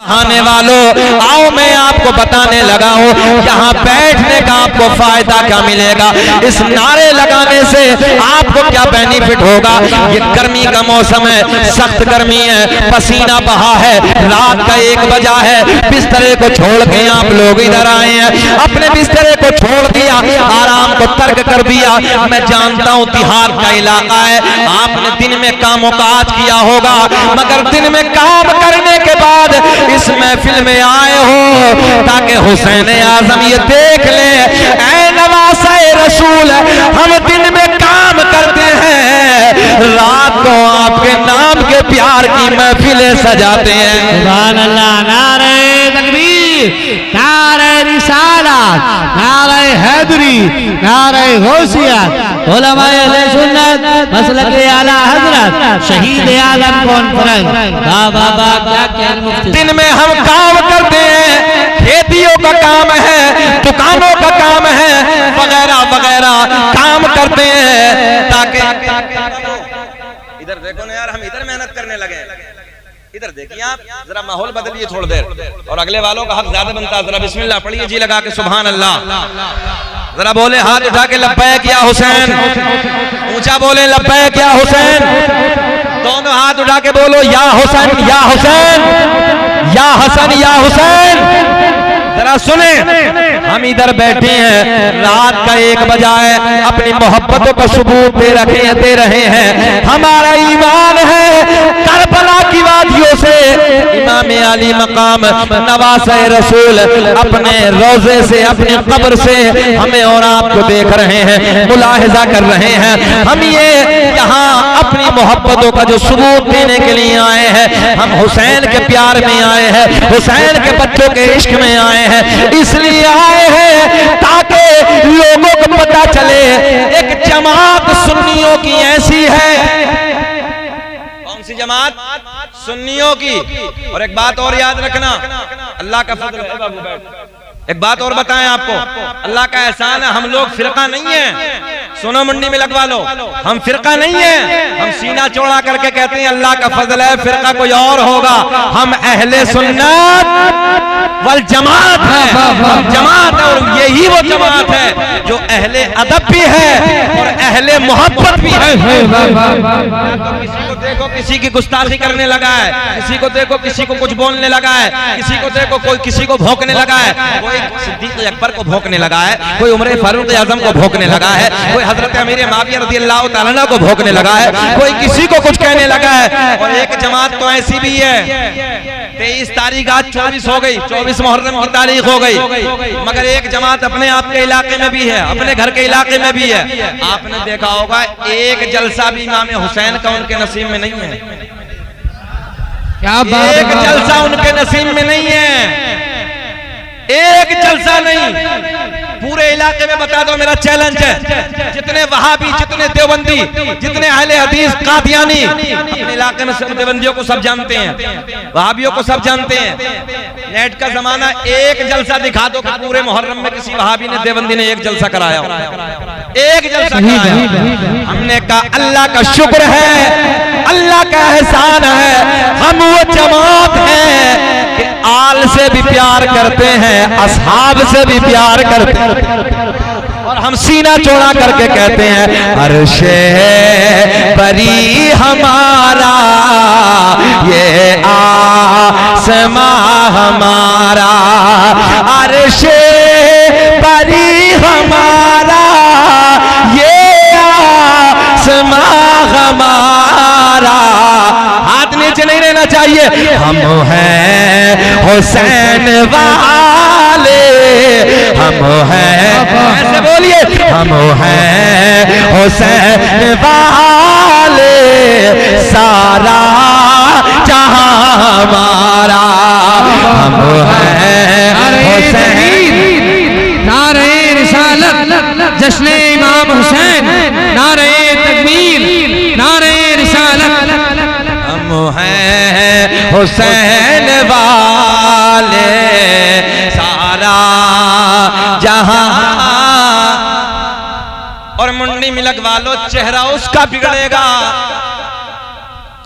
आने वालों आओ मैं आपको बताने लगा हूँ यहाँ बैठने का आपको फायदा क्या मिलेगा, इस नारे लगाने से आपको क्या बेनिफिट होगा। ये गर्मी का मौसम है, सख्त गर्मी है, पसीना बहा है, रात का 1 बजा है, बिस्तरे को छोड़ के आप लोग इधर आए हैं, अपने बिस्तरे को छोड़ दिया, आराम को तर्क कर दिया। मैं जानता हूँ तिहाड़ का इलाका है, आपने दिन में कामोकाज किया होगा, मगर दिन में काम करने के बाद इस महफिल में आए हो ताकि हुसैन आजम ये देख ले, ऐ नवासे रसूल हम दिन में काम करते हैं, रात को आपके नाम के प्यार की महफिलें सजाते हैं। सुभान अल्लाह। नारे तकबीर, नारे रिसालत, नारे हैदरी, नारे गौसियत, उलमाए अहले सुन्नत मसलक आला हजरत शहीद आलम कॉन्फ्रेंस बाबा क्या मुफ्ती। दिन में हम काम करते हैं, खेतियों का काम है, दुकानों का काम है, वगैरह वगैरह काम करते हैं ताकि इधर देखो ना यार, हम इधर मेहनत करने लगे, इधर देखिए आप, जरा माहौल बदलिए थोड़ी देर और अगले वालों का हक ज्यादा बनता है। जरा बिस्मिल्लाह पढ़िए जी लगा के सुभान अल्लाह, जरा बोले हाथ उठा के लब्बैक या हुसैन, ऊंचा बोले लब्बैक या हुसैन, दोनों हाथ उठा के बोलो या हुसैन या हुसैन या हसन या हुसैन। जरा सुने, हम इधर बैठे हैं, रात का 1 बजा है, अपनी मोहब्बतों का सबूत दे रहे हैं। हमारा ईमान है करबला की वादियों से इमाम अली मकाम नवासे रसूल अपने रोजे से, अपनी कब्र से हमें और आपको देख रहे हैं, मुलाहिजा कर रहे हैं। हम ये यहाँ अपनी मोहब्बतों का जो सबूत देने के लिए आए हैं, हम हुसैन के प्यार में आए हैं, हुसैन के बच्चों के इश्क में आए हैं, इसलिए आए हैं ताकि लोगों को पता चले एक जमात सुन्नियों की ऐसी है। कौन सी जमात? सुन्नियों की। और एक बात और याद रखना, अल्लाह का फजल है बाबू, एक बात और बताएं आपको, अल्लाह का एहसान है, हम लोग फिरका नहीं है, सुनो मुंडी में लगवा लो, हम फिरका नहीं है, हम सीना चौड़ा करके कहते हैं अल्लाह का फजल है, फिरका कोई और होगा। हम अहले सुन्नत वल जमात है, हम जमात है, और यही वो जमात है जो अहले अदब भी है और अहले मोहब्बत भी है। किसी को देखो किसी की गुस्ताखी करने लगा है, किसी को देखो किसी को कुछ बोलने लगा है, किसी को देखो कोई किसी को भौंकने लगा है, कोई सिद्दीक अकबर को भौंकने लगा है, कोई उमर फारूक आजम को भौंकने लगा है, कोई हजरत अमीर माविया रज़ियल्लाहु तआला अन्हु को भौंकने लगा है, कोई किसी को कुछ कहने लगा है। और एक जमात तो ऐसी भी है, 23 तारीख आज 24 हो गई, 24 मुहर्रम की तारीख हो गई, मगर एक जमात अपने आप के इलाके में भी है, अपने घर के इलाके में भी है। आपने देखा होगा एक जलसा भी इमाम हुसैन का उनके नसीब में नहीं है, क्या बात, एक जलसा उनके नसीब में नहीं है, एक जलसा नहीं। पूरे इलाके में बता दो, मेरा चैलेंज है, जितने वहाबी, जितने देवबंदी, जितने अहले हदीस कादियानी, अपने इलाके में सब देवबंदियों को सब जानते हैं, वहाबियों को सब जानते हैं। नेट का जमाना, एक जलसा दिखा दो कि पूरे मुहर्रम में किसी वहाबी ने देवबंदी ने एक जलसा कराया, एक जलसा कराया। हमने कहा अल्लाह का शुक्र है, अल्लाह का एहसान है, हम वो जमात है कि आल से भी प्यार करते हैं, असहाब से भी प्यार करते हैं, और हम सीना चौड़ा करके कहते हैं अर्शे बरी हमारा, ये आसमां हमारा, अर्शे बरी हमारा, ये आसमां हमारा। हाथ नीचे नहीं रहना चाहिए। हम हैं हुसैन वाले, हम हैं, ऐसे बोलिए, हम हैं हुसैन वाले, सारा जहां हमारा, हम हैं हुसैन। नारे रिसालत, जश्ने इमाम हुसैन, नारे तकबीर, नारे रिसालत, हम हैं हुसैन वाले, सारा जहां। और मुंडी मिलक वालों, चेहरा उसका बिगड़ेगा,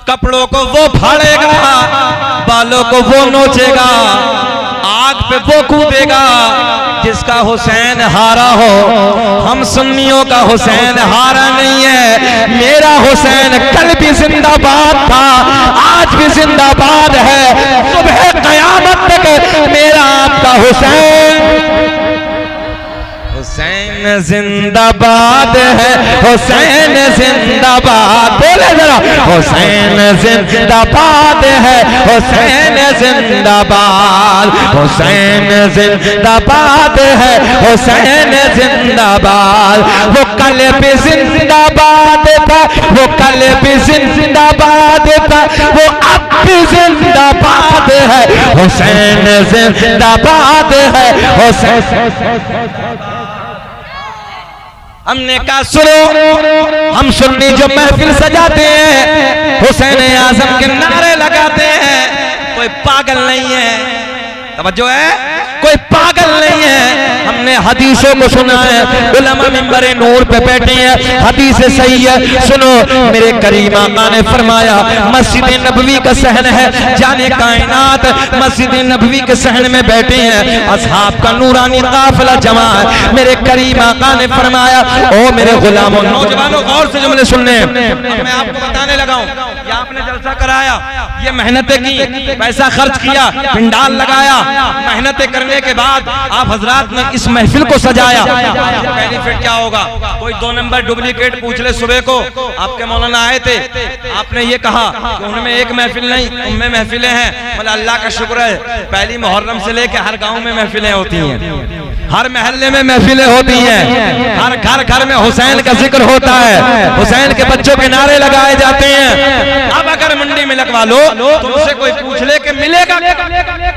कपड़ों को वो फाड़ेगा बालों को वो नोचेगा, आग पे वो कूदेगा जिसका हुसैन हारा हो। हम सुन्नियों का हुसैन हारा नहीं है। मेरा हुसैन कल भी जिंदाबाद था, आज भी जिंदाबाद है, सुबह कयामत तक मेरा आपका हुसैन जिंदाबाद है। हुसैन जिंदाबाद, बोले जरा, हुसैन जिंदाबाद है, हुसैन जिंदाबाद, हुसैन जिंदाबाद है, हुसैन जिंदाबाद। वो कल भी जिंदाबाद था, वो कल भी जिंदाबाद था, वो अब भी जिंदाबाद है, हुसैन जिंदाबाद है, हुसैन। हमने कहा सुनो, हम सुन्नी जो महफिल सजाते हैं, हुसैन आजम के नारे लगाते हैं, कोई पागल नहीं है, तवज्जो है, कोई पागल नहीं है। हमने हदीसों को सुना है, उलमा मिंबरे नूर पे बैठे हैं, हदीस सही है, सुनो। मेरे करीम आका ने फरमाया, मस्जिद नबवी का सहन है, जाने कायनात मस्जिद नबवी के सहन में बैठे हैं, असहाब का नूरानी काफिला जमा है। मेरे करीम आका ने फरमाया, ओ मेरे गुलामों, नौजवानों गौर से जुमले सुनने, मैं आपको बताने लगा हूं, ये आपने जलसा कराया, ये मेहनतें की, पैसा खर्च किया, पिंडाल लगाया, मेहनतें करने के बाद आप हजरात ने इस महफिल को सजाया, बेनिफिट क्या होगा? कोई 2 नंबर डुप्लीकेट पूछ ले। सुबह को आपके मौलाना आए थे, आपने ये कहा कि उनमें एक महफिल नहीं, उनमें महफिलें हैं। मतलब अल्लाह का शुक्र है, पहली मुहर्रम से लेकर हर गांव में महफिलें होती हैं, हर महल्ले में महफिलें होती हैं, हर घर घर में हुसैन का जिक्र होता है, हुसैन के बच्चों के नारे लगाए जाते हैं। अब अगर मंडी में लगवा लो तो उसे कोई पूछ ले कि मिलेगा,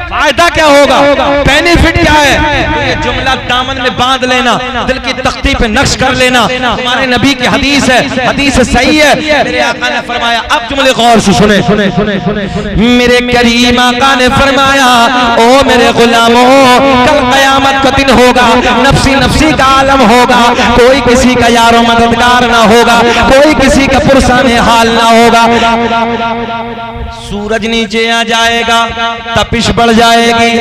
फायदा क्या होगा, बेनिफिट क्या है? तो ये जुमला दामन में बांध लेना, दिल की तख्ती पे नक्श कर लेना। हमारे नबी की हदीस है, हदीस सही है। मेरे आका ने फरमाया, अब जुमले गौर से सुने, मेरे करीम आका ने फरमाया, ओ मेरे गुलामों, कल कयामत का दिन होगा, नफसी नफसी का आलम होगा, कोई किसी का यारो मददगार ना होगा, कोई किसी का पुरसाने हाल ना होगा। सूरज नीचे आ जाएगा, तपिश बढ़ जाएगी,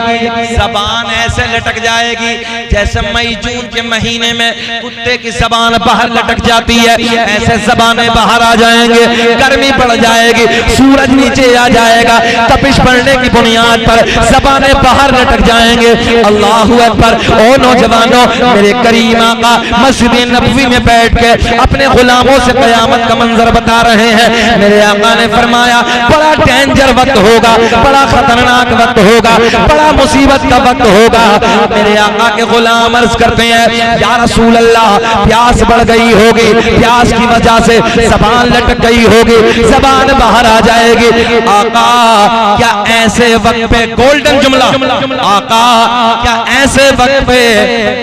जबान ऐसे लटक जाएगी जैसे मई जून के महीने में कुत्ते की जबान बाहर लटक जाती है, ऐसे जबानें बाहर आ जाएंगे, गर्मी बढ़ जाएगी, सूरज नीचे आ जाएगा, तपिश बढ़ने की बुनियाद पर जबानें बाहर लटक जाएंगे। अल्लाहु अकबर। ओ नौजवानों, मेरे करीम आका मस्जिद नबवी में बैठ के अपने गुलामों से कयामत का मंजर बता रहे हैं। मेरे आका ने फरमाया, बड़ा डेंजर वक्त होगा, बड़ा खतरनाक वक्त होगा, बड़ा मुसीबत का वक्त होगा। मेरे आका के गुलाम अर्ज करते हैं, या रसूल अल्लाह, प्यास बढ़ गई होगी, प्यास की वजह से जबान लटक गई होगी, जबान बाहर आ जाएगी। आका क्या ऐसे वक्त पे, गोल्डन जुमला, आका क्या ऐसे वक्त पे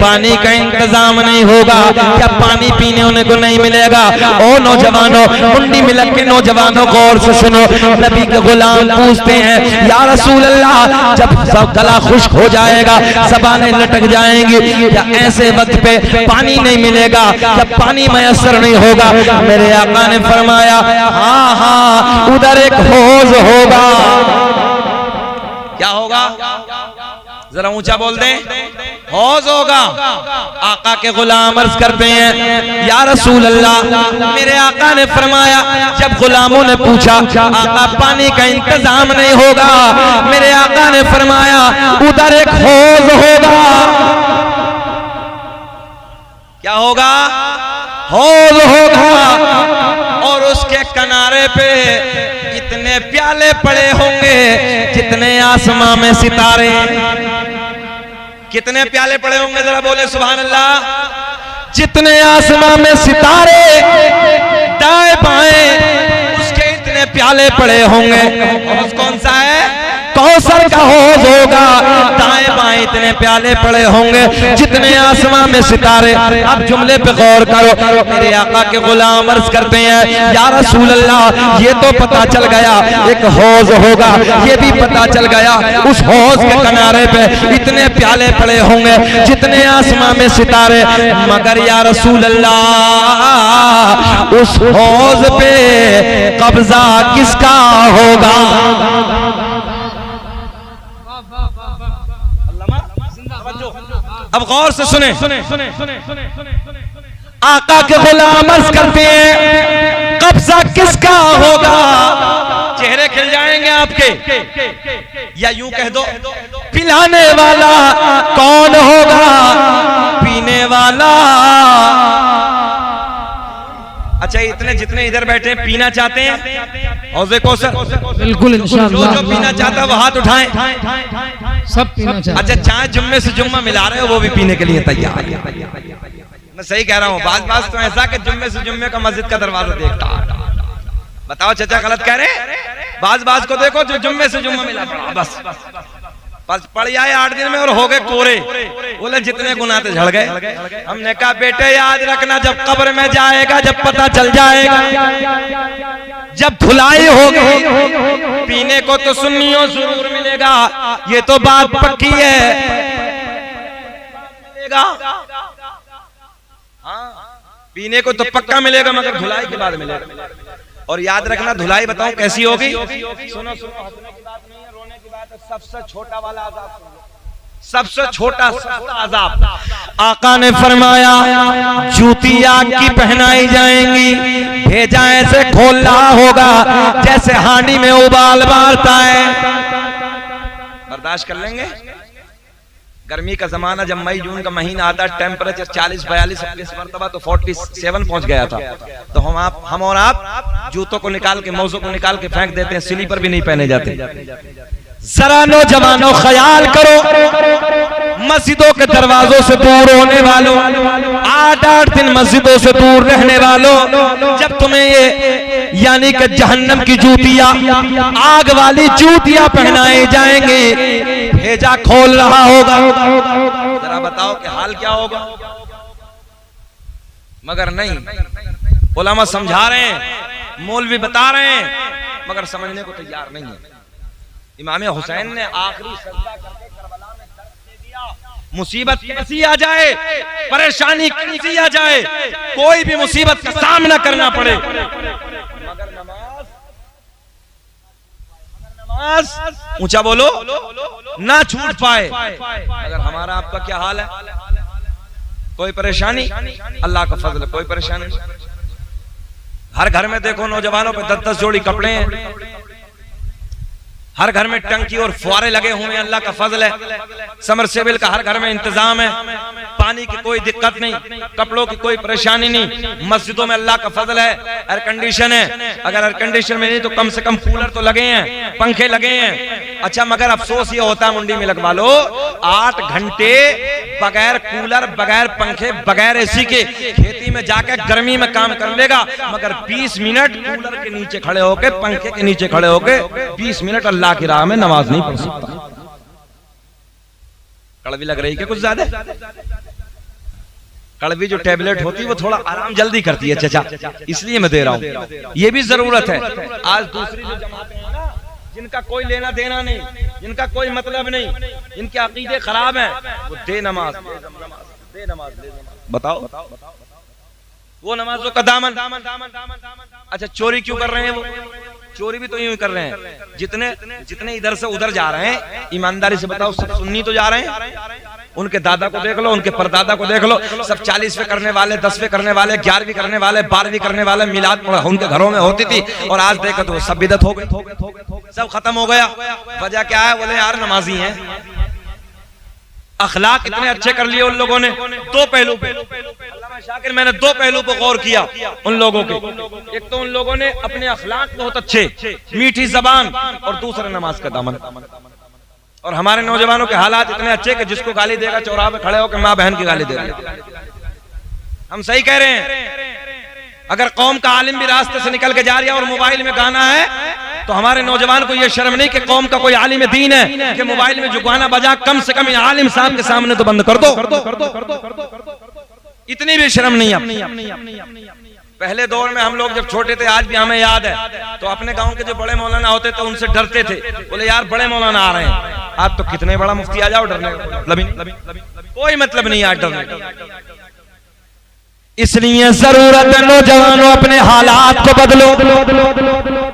पानी का इंतजाम नहीं होगा? क्या पानी पीने होने को नहीं मिलेगा? ओ नौजवानों, मुंडी में लग के नौजवानों गौर से सुनो। नबी के गुलाम पूछते हैं, या रसूल अल्लाह, जब सब गला खुश्क हो जाएगा, ज़बानें लटक जाएंगी, क्या ऐसे वक्त पे पानी नहीं मिलेगा? क्या पानी मयसर नहीं होगा? मेरे आका ने फरमाया, हाँ हाँ, उधर एक हौज होगा। क्या होगा? जरा ऊंचा बोल दें, हौज होगा। आका के गुलाम अर्ज करते हैं, या रसूल अल्लाह, मेरे आका ने फरमाया, जब गुलामों ने पूछा, आका पानी का इंतजाम नहीं होगा, मेरे आका ने फरमाया, उधर एक हौज होगा। क्या होगा? हौज होगा, और उसके किनारे पे इतने प्याले पड़े होंगे जितने आसमां में सितारे। कितने प्याले पड़े होंगे? जरा बोले सुभान अल्लाह। जितने आसमां में सितारे दाएं बाएं, उसके इतने प्याले पड़े होंगे। हौज कौन सा है? कौसर का हौज होगा, दाएं बाएं इतने प्याले पड़े होंगे जितने आसमां में सितारे। अब जुमले पे गौर करो। मेरे आका के गुलाम अर्ज करते हैं, या रसूल अल्लाह, ये तो पता चल गया एक हौज होगा, ये भी पता चल गया उस हौज के किनारे पे इतने प्याले पड़े होंगे जितने आसमां में सितारे, मगर या रसूल अल्लाह, उस हौज पे कब्जा किसका होगा? अब गौर से सुने, आका के गुलाम अर्ज करते हैं कब्जा किसका होगा, चेहरे खिल जाएंगे आपके, या यूं कह दो पिलाने वाला कौन होगा, पीने वाला। अच्छा, इतने जितने इधर बैठे हैं पीना चाहते हैं हौज़े कौसर, बिल्कुल इंशाअल्लाह। जो पीना चाहता है वो हाथ उठाएं। सब पीना चाहिए। अच्छा, चाय जुम्मे से जुम्मा मिला रहे हो वो भी पीने के लिए तैयार है। मैं सही कह रहा हूँ, बात तो ऐसा कि जुम्मे से जुम्मे का मस्जिद का दरवाजा देखता। बताओ चाचा गलत कह रहे हैं? बाज को देखो जो जुम्मे से जुम्मा मिला पड़ा, बस पड़ जाए 8 दिन में और हो गए कोरे। बोले जितने गुनाह थे झड़ गए। हमने कहा बेटे याद रखना, जब कब्र में जाएगा जब पता चल जाएगा, जब धुलाई होगी पीने को तो सुन्नियों जरूर मिलेगा, ये तो बात पक्की है। पीने को तो पक्का मिलेगा मगर धुलाई के बाद मिलेगा। और याद रखना धुलाई बताऊं कैसी होगी, सुनो, हंसने की बात नहीं है, रोने की बात है। सबसे छोटा वाला अज़ाब, सबसे छोटा अज़ाब आका ने फरमाया जूती आग की पहनाई जाएंगी, भेजा ऐसे खोल रहा होगा जैसे हांडी में उबाल मारता है। बर्दाश्त कर लेंगे? गर्मी का जमाना जब मई जून का महीना आता, टेम्परेचर 40-42 इस मरतबा तो 47 पहुंच गया था। तो हम और आप जूतों को निकाल के, मौजों को निकाल के फेंक देते हैं, स्लीपर भी नहीं पहने जाते। जरा नौजवानों ख्याल करो, मस्जिदों के दरवाजों से दूर होने वालों, 8-8 दिन मस्जिदों से दूर रहने वालों, जब तुम्हें ये यानी कि जहन्नम की जूतियां, आग वाली जूतियां पहनाए जाएंगे, भेजा खोल रहा होगा, जरा बताओ कि हाल क्या होगा। मगर नहीं, उलमा समझा रहे हैं, मौलवी बता रहे हैं, मगर समझने को तैयार नहीं है। इमाम हुसैन ने आखिरी सजदा करके करबला में दर्द दे दिया। मुसीबत कैसी आ जाए, परेशानी कैसी आ जाए, कोई भी मुसीबत का सामना करना पड़े, मगर नमाज ऊंचा बोलो ना छूट पाए। अगर हमारा आपका क्या हाल है, कोई परेशानी, अल्लाह का फजल, कोई परेशानी। हर घर में देखो नौजवानों पे 10-10 जोड़ी कपड़े हैं, हर घर में टंकी और फुआरे लगे हुए हैं, अल्लाह का फजल है। समरसेबिल का हर घर में इंतजाम है, पानी की कोई दिक्कत नहीं, कपड़ों की कोई परेशानी नहीं। मस्जिदों में अल्लाह का फजल है, एयर कंडीशन है, अगर एयर कंडीशन में नहीं तो कम से कम कूलर तो लगे हैं, पंखे लगे हैं। अच्छा, मगर अफसोस ये होता है मुंडी में लगवा लो, 8 घंटे बगैर कूलर, बगैर पंखे, बगैर एसी के खेती में जाकर गर्मी में काम कर लेगा, मगर 20 मिनट कूलर के नीचे खड़े होके, पंखे के नीचे खड़े होके 20 मिनट अल्लाह की राह में नमाज नहीं पढ़ सकता। कड़वी लग रही है कुछ ज्यादा? कड़वी जो टेबलेट होती है वो थोड़ा आराम जल्दी करती है चाचा, इसलिए मैं दे रहा हूं, ये भी जरूरत है। आज दूसरी जो जमातें हैं ना, जिनका कोई लेना देना नहीं, जिनका कोई मतलब नहीं, जिनके अकीदे खराब हैं, वो दे नमाज, दे नमाज, बताओ वो नमाजों का दामन। अच्छा, चोरी क्यों कर रहे हैं? वो चोरी भी तो यूं ही कर रहे हैं। जितने इधर से उधर जा रहे हैं, ईमानदारी से बताओ, सब सुन्नी तो जा रहे हैं। उनके दादा को देख लो, उनके परदादा को देख लो, सब 40वें करने वाले, 10वें करने वाले, 11वीं करने वाले, 12वीं करने वाले, मिलाद उनके घरों में होती थी, और आज देखो तो सब बिदअत हो गई, सब खत्म हो गया। वजह क्या है? बोले यार नमाजी हैं, अखलाक इतने अच्छे कर लिए उन लोगों ने। दो पहलू पे शाकिर मैंने 2 पहलू पे गौर किया उन लोगों के। एक तो उन लोगों ने अपने अखलाक बहुत अच्छे, मीठी जबान, और दूसरा नमाज का दामन। और हमारे नौजवानों के हालात इतने अच्छे कि जिसको गाली देगा चौराहे पे खड़े होकर माँ बहन की गाली देगा। हम सही कह रहे हैं। अगर कौम का आलिम भी रास्ते से निकल के जा रहा है और मोबाइल में गाना है, तो हमारे नौजवान को यह शर्म नहीं कि कौम का कोई आलिम दीन है कि मोबाइल में जो गाना बजा, कम से कम आलिम साहब के सामने तो बंद कर दो। इतनी भी शर्म नहीं है। पहले दौर में हम लोग जब छोटे थे, आज भी हमें याद है, तो अपने गांव के जो बड़े मौलाना होते थे उनसे डरते थे। बोले यार बड़े मौलाना आ रहे हैं, आज तो कितने बड़ा मुफ्ती आ जाओ, डरने कोई मतलब नहीं आज डरने। इसलिए जरूरत है नौजवानों अपने हालात को बदलो,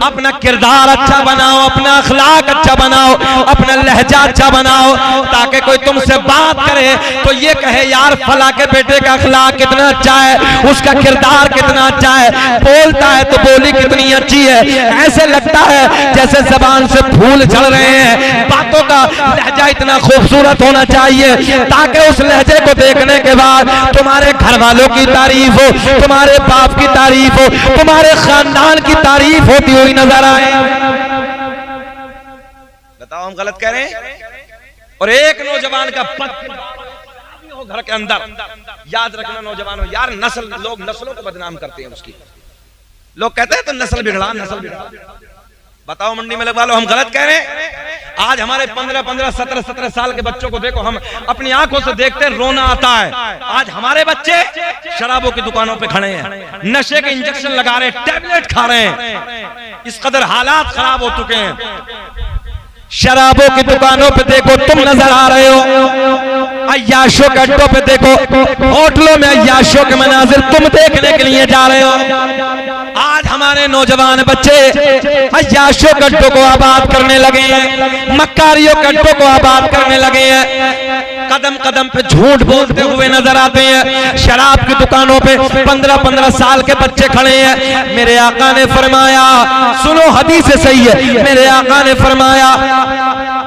अपना किरदार अच्छा बनाओ, अपना अखलाक अच्छा बनाओ, अपना लहजा अच्छा बनाओ, ताकि कोई तुमसे बात करे तो ये कहे यार फला के बेटे का अखलाक कितना अच्छा है, उसका किरदार कितना अच्छा है, बोलता है तो बोली कितनी अच्छी है। ऐसे लगता है जैसे जबान से फूल झड़ रहे हैं। बातों का लहजा इतना खूबसूरत होना चाहिए ताकि उस लहजे को देखने के बाद तुम्हारे घर वालों की तारीफ हो, तुम्हारे बाप की तारीफ हो, तुम्हारे खानदान की तारीफ होती हुई नजर आए। बताओ हम गलत कह रहे हैं? और एक नौजवान का हो घर के अंदर, याद रखना नौजवानों, यार नस्ल, लोग नस्लों को बदनाम करते हैं उसकी। लोग कहते हैं तो नस्ल बिगड़ा, नस्ल बिगड़ा। बताओ मंडी में लगवा लो, हम गलत कह रहे हैं? आज हमारे 15-15, 17-17 साल के बच्चों को देखो, हम अपनी आंखों से देखते हैं, रोना आता है। आज हमारे बच्चे शराबों की दुकानों पे खड़े हैं, नशे के इंजेक्शन लगा रहे हैं, टैबलेट खा रहे हैं। इस कदर हालात खराब हो चुके हैं। शराबों की दुकानों पे देखो तुम नजर आ रहे हो, अय्याशों के अड्डों पे देखो, होटलों में अय्याशों के मनाजिर तुम देखने के लिए जा रहे हो। आज हमारे नौजवान बच्चे अय्याशों के अड्डों को आबाद करने लगे हैं, मक्कारियों के अड्डों को आबाद करने लगे हैं, कदम कदम पे झूठ बोलते हुए नजर आते हैं। शराब की दुकानों पे 15-15 साल के बच्चे खड़े हैं। मेरे आका ने फरमाया, सुनो हदीस सही है, मेरे आका ने फरमाया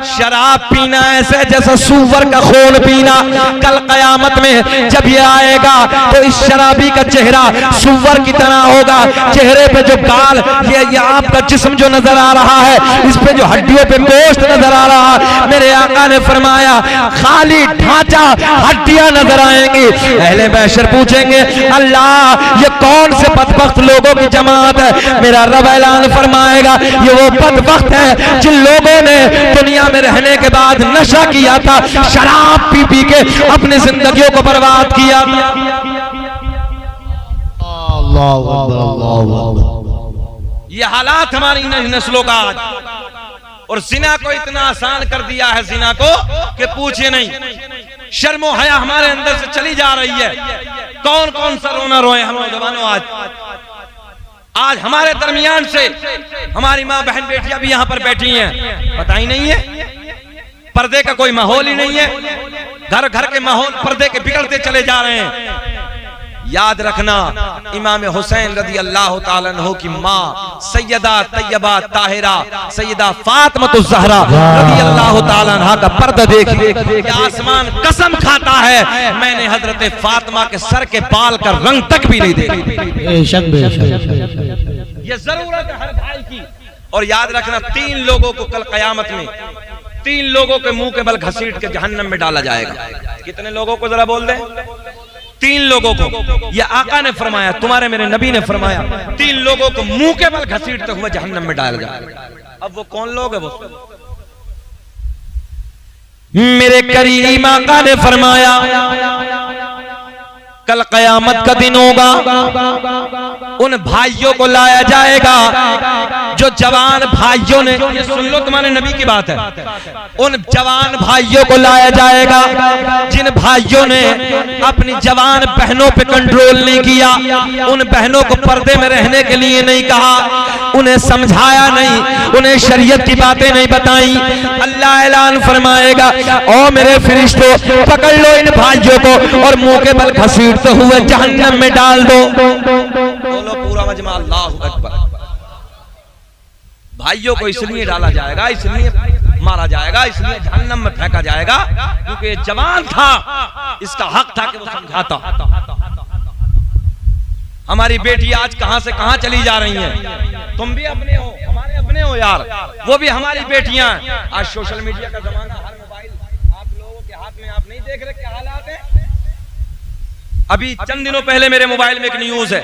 शराब पीना ऐसे जैसा सूअर का खून पीना। कल कयामत में जब ये आएगा तो इस शराबी का चेहरा सूअर की तरह होगा। चेहरे पे जो गाल, ये आपका जिस्म जो नजर आ रहा है, इस पे जो हड्डियों पे गोश्त नजर आ रहा है, मेरे आका ने फरमाया खाली ढांचा, हड्डियां नजर आएंगी। अहले महशर पूछेंगे अल्लाह ये कौन से बदबख्त लोगों की जमात है? मेरा रब ऐलान फरमाएगा ये वो बदबख्त है जिन लोगों ने दुनिया में रहने के बाद नशा किया था, शराब पी पी के अपनी जिंदगियों को बर्बाद किया। ये हालात हमारी नस्लों का आज। और जिना को इतना आसान कर दिया है, जिना को कि पूछिए नहीं। शर्मो हया हमारे अंदर से चली जा रही है। कौन कौन सा रोना रोए हम नौजवानों। आज हमारे दरमियान से हमारी माँ बहन बेटियां भी यहाँ पर बैठी हैं, पता ही नहीं है, पर्दे का कोई माहौल ही नहीं है। घर घर के माहौल पर्दे के बिगड़ते चले जा रहे हैं। याद रखना इमाम हुसैन रदी अल्लाह ताला अन्हु की माँ सैयदा तैयबा ताहिरा सैयदा फातिमातुज़ ज़हरा रदी अल्लाह ताला अन्हा का पर्दा देखिए, आसमान कसम खाता है मैंने हजरत फातिमा के सर के बाल का रंग तक भी नहीं देखा। ये जरूरत है हर भाई की। और याद रखना 3 लोगों को कल कयामत में 3 लोगों के मुंह के बल घसीट के जहन्नम में डाला जाएगा। कितने लोगों को जरा बोल दे? 3 लोगों को। ये आका ने फरमाया, तुम्हारे मेरे नबी ने फरमाया 3 लोगों को मुंह के बल घसीटते हुए जहन्नम में डाला जाएगा। अब वो कौन लोग है? वो मेरे करीम आका ने फरमाया कल कयामत का दिन होगा, उन भाइयों को लाया जाएगा जो जवान भाइयों ने, ये सुन लो तुम्हारे नबी की बात है, उन जवान भाइयों को लाया जाएगा जिन भाइयों ने अपनी जवान बहनों पे कंट्रोल नहीं किया, उन बहनों को पर्दे में रहने के लिए नहीं कहा, उन्हें समझाया नहीं, उन्हें शरीयत की बातें नहीं बताई। अल्लाह ऐलान फरमाएगा ओ मेरे फरिश्तों पकड़ लो इन भाइयों को और मुंह के बल घसीटते हुए जहन्नम में डाल दो। बोलो पूरा मजमा अल्लाहु अकबर। भाइयों को इसलिए डाला जाएगा, इसलिए मारा जाएगा, इसलिए जहन्नम में फेंका जाएगा क्योंकि ये जवान था, इसका हक था कि वो समझाता। हमारी बेटी आज कहां से कहां चली जा रही हैं। तुम भी अपने हो, हमारे अपने हो यार, वो भी हमारी बेटियां। आज सोशल मीडिया का जमाना, हर मोबाइल आप लोगों के हाथ में, आप नहीं देख रहे क्या हालात है। अभी चंद दिनों पहले मेरे मोबाइल में एक न्यूज है,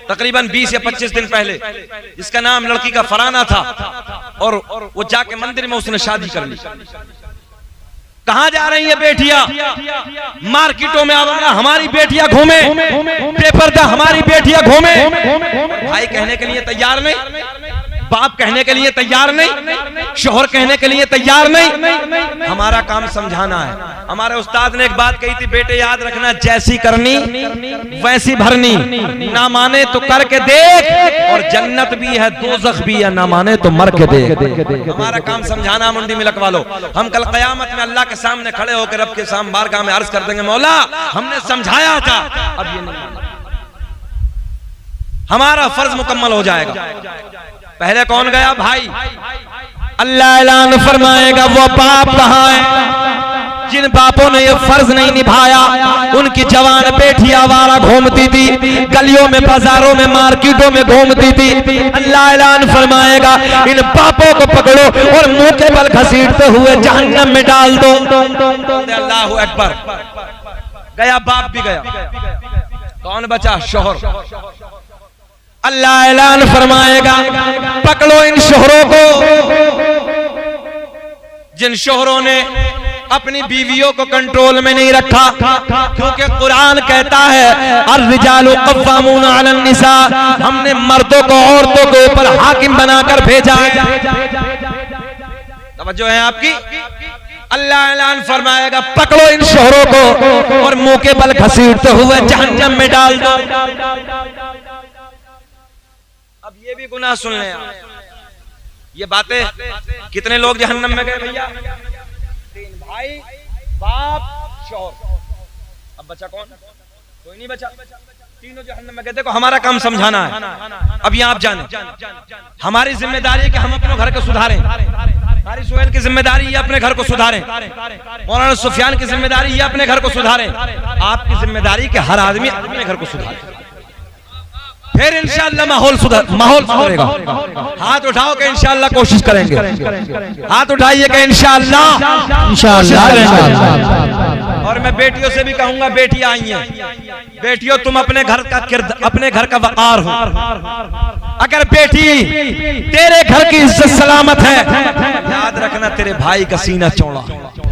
तकरीबन 20 या 25 दिन पहले, जिसका नाम लड़की का फराना था और वो जाके मंदिर में उसने शादी कर ली। कहां जा रही है बेटियां? मार्केटों में आवारा हमारी बेटियां घूमे, बेपर्दा हमारी बेटियां घूमे। भाई कहने के लिए तैयार नहीं। बाप कहने के लिए तैयार नहीं, शोहर कहने के लिए तैयार नहीं। हमारा काम समझाना है। हमारे उस्ताद ने एक बात कही थी, बेटे याद रखना, जैसी करनी वैसी भरनी, ना माने तो करके देख, और जन्नत भी है दोज़ख भी है, ना माने तो मर के देख। हमारा काम समझाना मुंडी में लकवा लो। हम कल क़यामत में अल्लाह के सामने खड़े होकर रब के सामने बारगाह में अर्ज कर देंगे, मौला हमने समझाया था, अब ये नहीं, हमारा फर्ज मुकम्मल हो जाएगा। पहले कौन गया? भाई। अल्लाह ऐलान फरमाएगा, वो बाप कहां है जिन बापों ने ये फर्ज नहीं निभाया। उनकी जवान बेटी आवारा घूमती थी, गलियों में, बाजारों में, मार्केटों में घूमती थी। अल्लाह ऐलान फरमाएगा, इन बापों को पकड़ो और मुंह के बल घसीटते हुए जहन्नम में डाल दो। अल्लाह अकबर। गया बाप भी गया, कौन बचा? शोहर। अल्लाह ऐलान फरमाएगा, पकड़ो इन शोहरों को जिन शोहरों ने अपनी बीवियों को कंट्रोल में नहीं रखा, क्योंकि कुरान कहता है अर्रिजालु क़व्वामून अलन निसा, हमने मर्दों को औरतों के ऊपर हाकिम बनाकर भेजा है। तवज्जो है आपकी? अल्लाह ऐलान फरमाएगा, पकड़ो इन शोहरों को और मुंह के बल घसीटते हुए जहन्नम में डाल दो। अब ये भी गुनाह सुन लें आप। ये बातें, कितने लोग जहन्नम में गए भैया? 3 भाई, बाप, शौहर। अब बचा कौन? कोई नहीं बचा, तीनों जहन्नम में गए। देखो हमारा काम समझाना है। अब ये आप जाने, हमारी जिम्मेदारी है कि हम अपने घर को सुधारें। हमारी सुहेल की जिम्मेदारी है अपने घर को सुधारें। मौलाना सुफियान की जिम्मेदारी है अपने घर को सुधारें। आपकी जिम्मेदारी कि हर आदमी अपने घर को सुधारे, फिर इंशाअल्लाह माहौल सुधरेगा। हाथ उठाओ कि इंशाअल्लाह कोशिश करेंगे। हाथ उठाइए कि इंशाअल्लाह। और मैं बेटियों से भी कहूंगा, बेटियां आई हैं, बेटियों तुम अपने घर का वक़ार हो। अगर बेटी तेरे घर की इज्जत सलामत है, याद रखना तेरे भाई का सीना चौड़ा।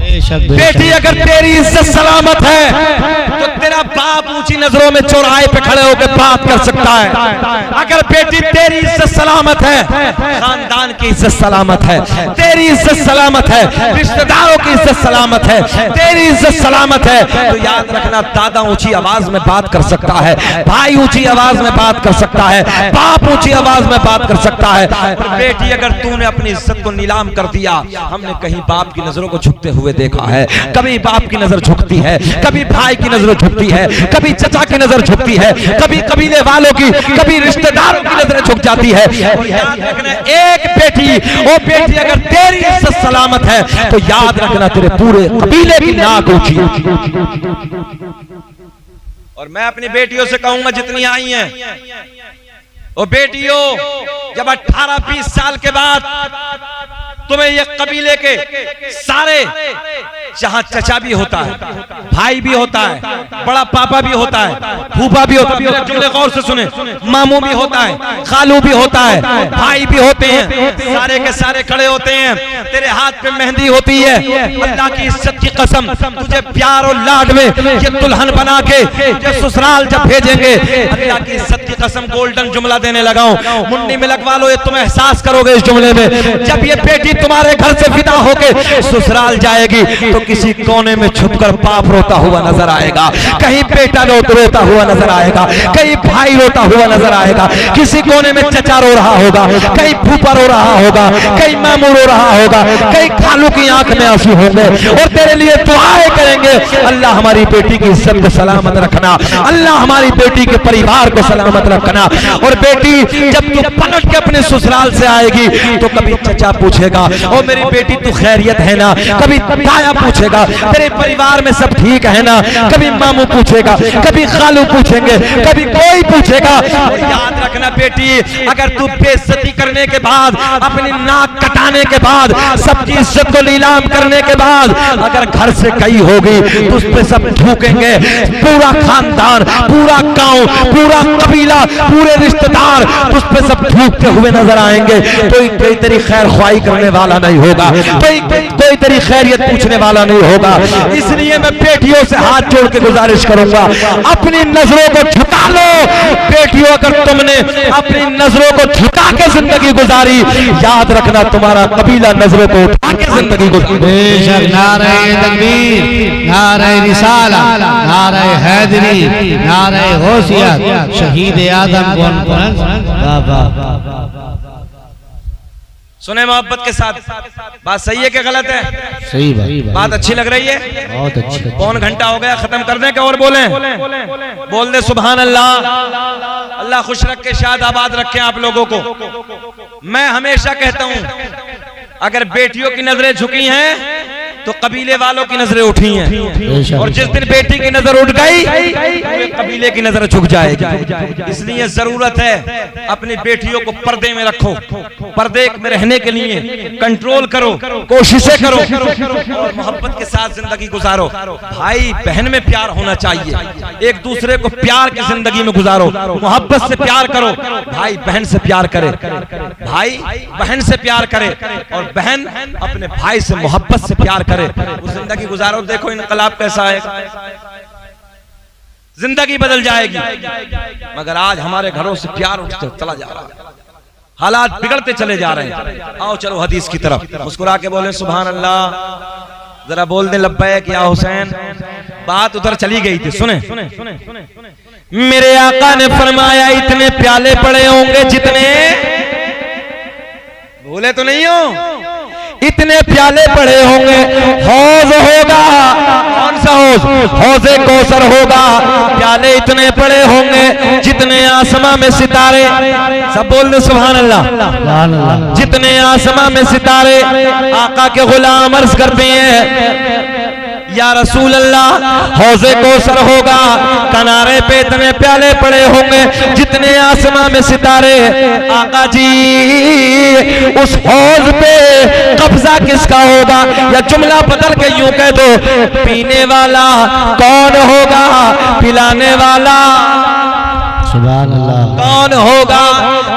बेटी अगर तेरी इज्जत सलामत है तो तेरा बाप ऊंची नजरों में चौराहे पे खड़े होकर बात कर सकता है। अगर बेटी तेरी इज्जत सलामत है, खानदान की इज्जत सलामत है, तेरी इज्जत सलामत है, रिश्तेदारों की इज्जत सलामत है, तेरी इज्जत सलामत है, तो याद रखना दादा ऊंची आवाज में बात कर सकता है, भाई ऊंची आवाज में बात कर सकता है, बाप ऊंची आवाज में बात कर सकता है। बेटी अगर तूने अपनी इज्जत को नीलाम कर दिया, हमने कहीं बाप की नजरों को झुकते हुए देखा है। कभी बाप की नजर झुकती है, कभी भाई की नजर झुकती है, कभी चचा की नजर झुकती है, कभी कबीले वालों की, कभी रिश्तेदारों की नजरें झुक जाती है। याद रखना एक बेटी, वो बेटी अगर तेरी इज्जत सलामत है तो याद रखना तेरे पूरे कबीले की नाक ऊंची। और मैं अपनी बेटियों से कहूंगा जितनी आई हैं, वो बेटियों जब 18-20 साल के बाद तुम्हें ये कबीले के सारे, जहां चचा भी होता है, भाई भी होता है, बड़ा पापा भी होता है, फूफा भी होता है, जुमले गौर से सुने, मामू भी होता है, खालू भी होता है, भाई भी होते हैं, सारे के सारे खड़े होते हैं, तेरे हाथ पे मेहंदी होती है। अल्लाह की इज्जत की कसम, तुझे प्यार और लाड में ये दुल्हन बना के ये ससुराल जब भेजेंगे, अल्लाह की इज्जत की कसम गोल्डन जुमला देने लगा हूं, मुंडी में लगवा लो, ये तुम एहसास करोगे इस जुमले में। जब ये बेटी तुम्हारे घर से विदा होके ससुराल जाएगी तो किसी कोने में छुपकर बाप रोता हुआ नजर आएगा, कहीं बेटा रोता हुआ नजर आएगा, कहीं भाई रोता हुआ नजर आएगा, किसी कोने में चचा रो रहा होगा, कहीं फूफा रो रहा होगा, कहीं मामू रो रहा होगा, कहीं खालू की आंख में आंसू होंगे और तेरे लिए दुआएं करेंगे, अल्लाह हमारी बेटी की इज्जत को सलामत रखना, अल्लाह हमारी बेटी के परिवार को सलामत रखना। और बेटी जब तू पलट के अपने ससुराल से आएगी तो कभी चचा पूछेगा ओ मेरी बेटी तू खैरियत है ना, कभी ताया पूछेगा तेरे परिवार में सब ठीक है ना, कभी मामू पूछेगा, कभी खालू पूछेंगे, कभी कोई पूछेगा। और याद रखना बेटी, अगर तू बेइज्जती करने के बाद, अपनी नाक कटाने के बाद, सबकी इज्जत को नीलाम करने के बाद अगर घर से कहीं होगी तो उस पे सब थूकेंगे, पूरा खानदान, पूरा गांव, पूरा कबीला, पूरे रिश्तेदार उस पे सब थूकते हुए नजर आएंगे। तो तेरी खैर ख्वाही करने वाला नहीं होगा, कोई तेरी खैरियत पूछने वाला नहीं होगा। इसलिए मैं बेटियों से हाथ जोड़ के गुजारिश करूंगा, अपनी नजरों को झुका लो। बेटियों, अगर तुमने अपनी नजरों को झुका के जिंदगी गुजारी, याद रखना तुम्हारा कबीला नजरों को उठा के जिंदगी गुजारी। नारे तकबीर, नारे रिसाला, नारे हैदरी, नारे होशियार, शहीद आदम कौन। सुने मोहब्बत के साथ, बात सही है कि गलत है? सही बात अच्छी लग रही है? बहुत अच्छी। कौन घंटा हो गया, खत्म कर दें क्या और बोलें? बोल दे सुभान अल्लाह। अल्लाह खुश रखे, शाद आबाद रखे आप लोगों को। मैं हमेशा कहता हूं, अगर बेटियों की नजरें झुकी हैं तो कबीले वालों की नजरें उठी हैं, और जिस दिन बेटी की नजर उठ गई तो कबीले की नजर झुक जाएगी। इसलिए जरूरत है अपनी बेटियों को पर्दे में रखो, पर्दे में रहने के लिए कंट्रोल करो, कोशिशें करो और मोहब्बत के साथ जिंदगी गुजारो। भाई बहन में प्यार होना चाहिए, एक दूसरे को प्यार की जिंदगी में गुजारो, मोहब्बत से प्यार करो। भाई बहन से प्यार करे, भाई बहन से प्यार करे, और बहन अपने भाई से मोहब्बत से प्यार करे, वो जिंदगी गुजारो। देखो इनकलाब कैसा है, जिंदगी बदल जाएगी। मगर आज हमारे घरों से प्यार उठते चला जा रहा है, हालात बिगड़ते चले जा रहे हैं। आओ चलो हदीस की तरफ, मुस्कुरा के बोले सुभान अल्लाह। जरा बोल दे लब्बैक या हुसैन। बात उधर चली गई थी, सुने मेरे आका ने फरमाया, इतने प्याले पड़े होंगे जितने, भूले तो नहीं हो, इतने प्याले पड़े होंगे, हौज होगा। कौन सा हौज? हौजे कौसर होगा। प्याले इतने पड़े होंगे जितने आसमां में सितारे, सब बोल दे सुभान अल्लाह। जितने आसमां में सितारे। आका के गुलाम अर्ज करते हैं, या रसूल अल्लाह, हौजे कौसर होगा, किनारे पे इतने प्याले पड़े होंगे जितने आसमां में सितारे। आका जी, उस हौज पे कब्जा किसका होगा? या जुमला बदल के यूं कह दो, पीने वाला कौन होगा, पिलाने वाला सुभान अल्लाह कौन होगा?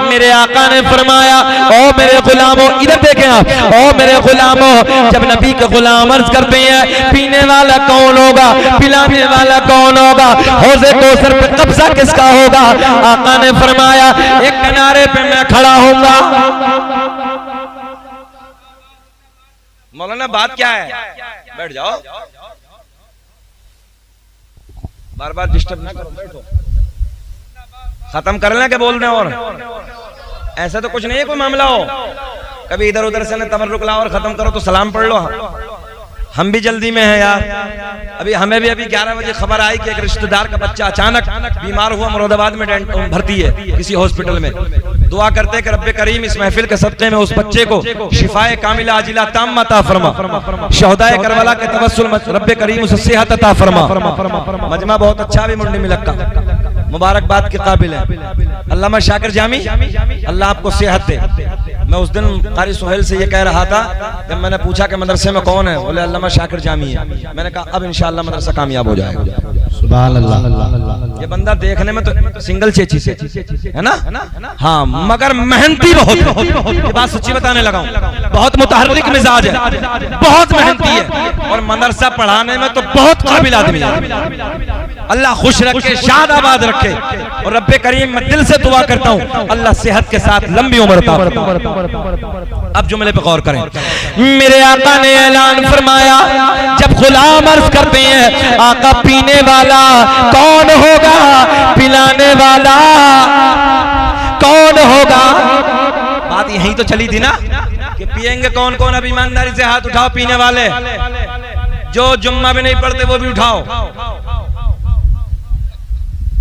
मेरे आका ने फरमाया, ओ मेरे गुलामों, इधर देखें आप, ओ मेरे गुलामों, जब नबी के गुलाम अर्ज करते हैं पीने वाला कौन होगा, पिलाने वाला कौन होगा, हौज़े कौसर पे कब्जा किसका होगा? आका ने फरमाया, एक किनारे पे मैं खड़ा होऊंगा। मौलाना बात क्या है? बैठ जाओ, बार बार डिस्टर्ब ना करो, बैठो, खत्म कर लें के बोल रहे हैं। और ऐसा तो कुछ नहीं है कोई मामला हो, कभी इधर उधर से तबर्रुक लाओ और खत्म करो तो सलाम पढ़ लो। हम भी जल्दी में हैं यार। हमें भी अभी 11 बजे खबर आई कि एक रिश्तेदार का बच्चा अचानक बीमार हुआ, मुरादाबाद में भर्ती है किसी हॉस्पिटल में। दुआ करते कि रब्बे करीम इस महफिल के सदक़े में उस बच्चे को शिफाए कामिला आजिला ताम्मा अता फरमा, शहदाए करबला के तवस्सुल रब्बे करीम उसे सेहत अता फरमा। मजमा बहुत अच्छा भी मुंडी मिलक का, मुबारकबाद के काबिल है। अल्लामा शाकिर जामी, अल्लाह आपको सेहत दे। मैं उस दिन कारी सुहेल से ये कह रहा था, जब मैंने पूछा कि मदरसे में कौन है, बोले अल्लामा शाकिर जामी है। मैंने कहा अब इंशाअल्लाह मदरसा कामयाब हो जाएगा। सुभान अल्लाह। ये बंदा देखने में तो सिंगल चेची से है ना, हाँ, मगर मेहनती बहुत है। ये बात सच्ची बताने लगा हूँ, बहुत मुतहर्रिक मिजाज है, बहुत मेहनती है, और मदरसा पढ़ाने में तो बहुत काबिल आदमी है। अल्लाह खुश रखे, शाद आबाद रखे, और रब्बे करीम मैं दिल से दुआ करता हूँ अल्लाह सेहत के साथ लंबी उम्र अता फरमाए। अब जुमले पे गौर करें। मेरे आका ने ऐलान फरमाया, जब गुलाम अर्ज करते हैं आका पीने वाला कौन होगा, पिलाने वाला कौन होगा? बात यहीं तो चली थी ना कि पिएंगे कौन कौन? अब ईमानदारी से हाथ उठाओ, पीने वाले जो जुम्मा भी नहीं पढ़ते वो भी उठाओ।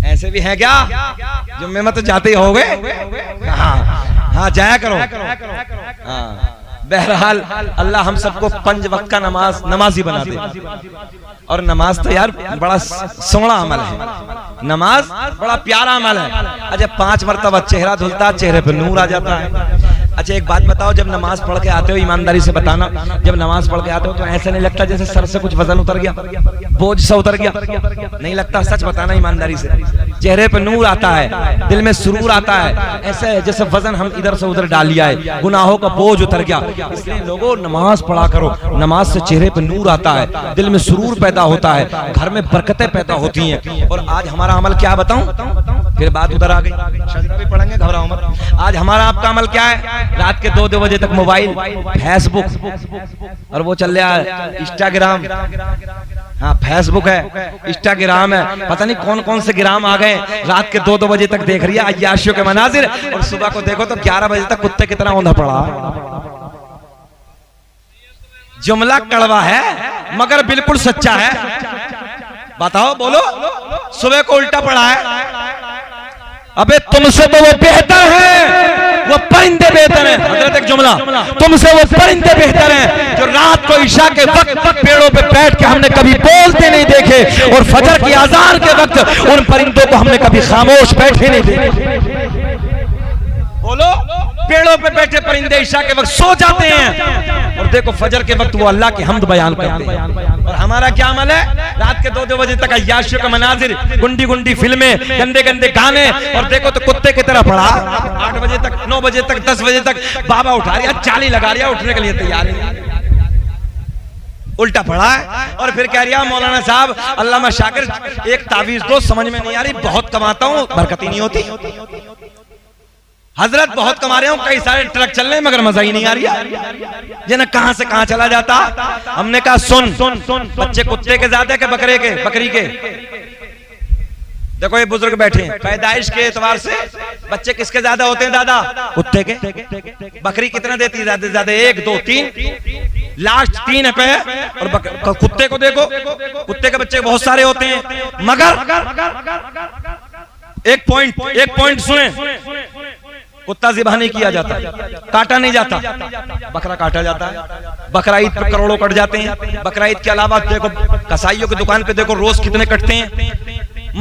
ऐसे भी है क्या? जुम्मे में तो जाते ही हो गए। हाँ जाया करो। हाँ, बहरहाल अल्लाह हम सबको 5 वक्त का नमाजी बना दे। और नमाज तो यार बड़ा सोहना अमल है, नमाज बड़ा प्यारा अमल है। अच्छा 5 मरतबा चेहरा धुलता, चेहरे पे नूर आ जाता है। अच्छा एक बात बताओ, जब नमाज पढ़ के आते हो, ईमानदारी से बताना, जब नमाज पढ़ के आते हो तो ऐसा नहीं लगता जैसे सर से कुछ वजन उतर गया, बोझ सा उतर गया? नहीं लगता? सच बताना ईमानदारी से। चेहरे पे नूर आता है, दिल में सुरूर आता है, ऐसे जैसे वजन हम इधर से उधर डाल लिया है, गुनाहों का बोझ उतर गया। इसलिए लोगों नमाज पढ़ा करो, नमाज से चेहरे पे नूर आता है, दिल में सुरूर पैदा होता है, घर में बरकतें पैदा होती हैं। और आज हमारा अमल क्या बताऊं, फिर बात उधर आ गई, शजरा भी पढ़ेंगे, घबराओ मत। आज हमारा आपका अमल क्या है, रात के 2-2 बजे तक मोबाइल, फेसबुक और वो चल रहा है इंस्टाग्राम। हाँ, फेसबुक है, इंस्टाग्राम है, पता नहीं कौन कौन से ग्राम आ गए, रात के 2-2 बजे तक देख रही है अय्याशियों के मनाजिर, और सुबह को देखो तो 11 बजे तक कुत्ते कितना औंधा पड़ा। जुमला कड़वा है मगर बिल्कुल सच्चा है। बताओ, बोलो, सुबह को उल्टा पड़ा है। अबे तुमसे तो वो बेहतर है, वो परिंदे बेहतर हैं। हजरत एक जुमला, तुमसे वो परिंदे बेहतर हैं जो रात को इशा के वक्त पेड़ों पे बैठ के हमने कभी बोलते नहीं देखे, और फजर की अजान के वक्त उन परिंदों को हमने कभी खामोश बैठे नहीं देखे। बोलो, पेड़ों पे बैठे परिंदे इशा के वक्त सो जाते हैं, और देखो फजर के वक्त वो अल्लाह की हम्द बयान करते हैं। और हमारा क्या अमल है, रात के 2-2 बजे तक अय्याशियों के मनाजिर, गुंडी गुंडी फिल्में, गंदे गंदे गाने, और देखो तो कुत्ते की तरह पड़ा। 8 बजे तक, 9 बजे तक, 10 बजे तक बाबा उठा रिया, चाली लगा रिया, उठने के लिए तैयार है, उल्टा पड़ा है। और फिर कह रिया मौलाना साहब, अल्लामा शाकिर एक तावीज दो, समझ में नहीं आ रही, बहुत कमाता हूँ, बरकती नहीं होती। हजरत बहुत कमा रहे हूं, कई सारे ट्रक चल रहे हैं, मगर मजा ही नहीं आ रही, जिन्हें कहां से कहां चला जाता। हमने कहा सुन, बच्चे कुत्ते के ज्यादा के बकरे के, बकरी के। देखो ये बुजुर्ग बैठे हैं, पैदाइश के एतबार से बच्चे किसके ज्यादा होते हैं दादा, कुत्ते के। बकरी कितना देती है ज्यादा से ज्यादा, 1, 2, 3, लास्ट 3 पे। और कुत्ते को देखो, कुत्ते के बच्चे बहुत सारे होते हैं, मगर एक पॉइंट सुने, कुत्ता ज़िबा नहीं किया जाता, काटा नहीं जाता, बकरा काटा जाता है। बकरा ईद पर करोड़ों कट जाते हैं। बकरा ईद के अलावा देखो कसाईयों की दुकान पे देखो रोज कितने कटते हैं,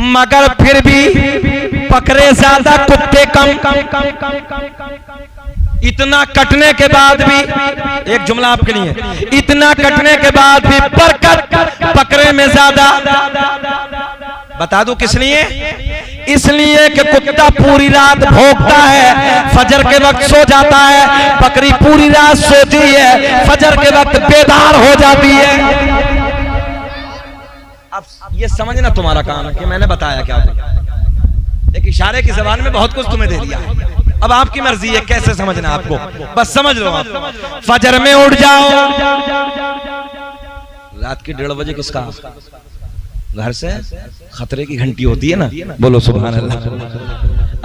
मगर फिर भी बकरे ज्यादा कुत्ते कम। इतना कटने के बाद भी, एक जुमला आपके लिए, इतना कटने के बाद भी बरकत बकरे में ज्यादा। बता दूं किस लिए, इसलिए कि कुत्ता पूरी रात भौंकता है, फजर के वक्त सो जाता है, बकरी पूरी रात सोती है, फजर के वक्त बेदार हो जाती है। अब ये समझना तुम्हारा काम है कि मैंने बताया क्या, एक इशारे की ज़बान में बहुत कुछ तुम्हें दे दिया है। अब आपकी मर्जी है कैसे समझना आपको, बस समझ लो आप। फजर में उठ जाओ, रात के 1:30 बजे किसका घर से खतरे की घंटी होती है ना, बोलो सुभान अल्लाह।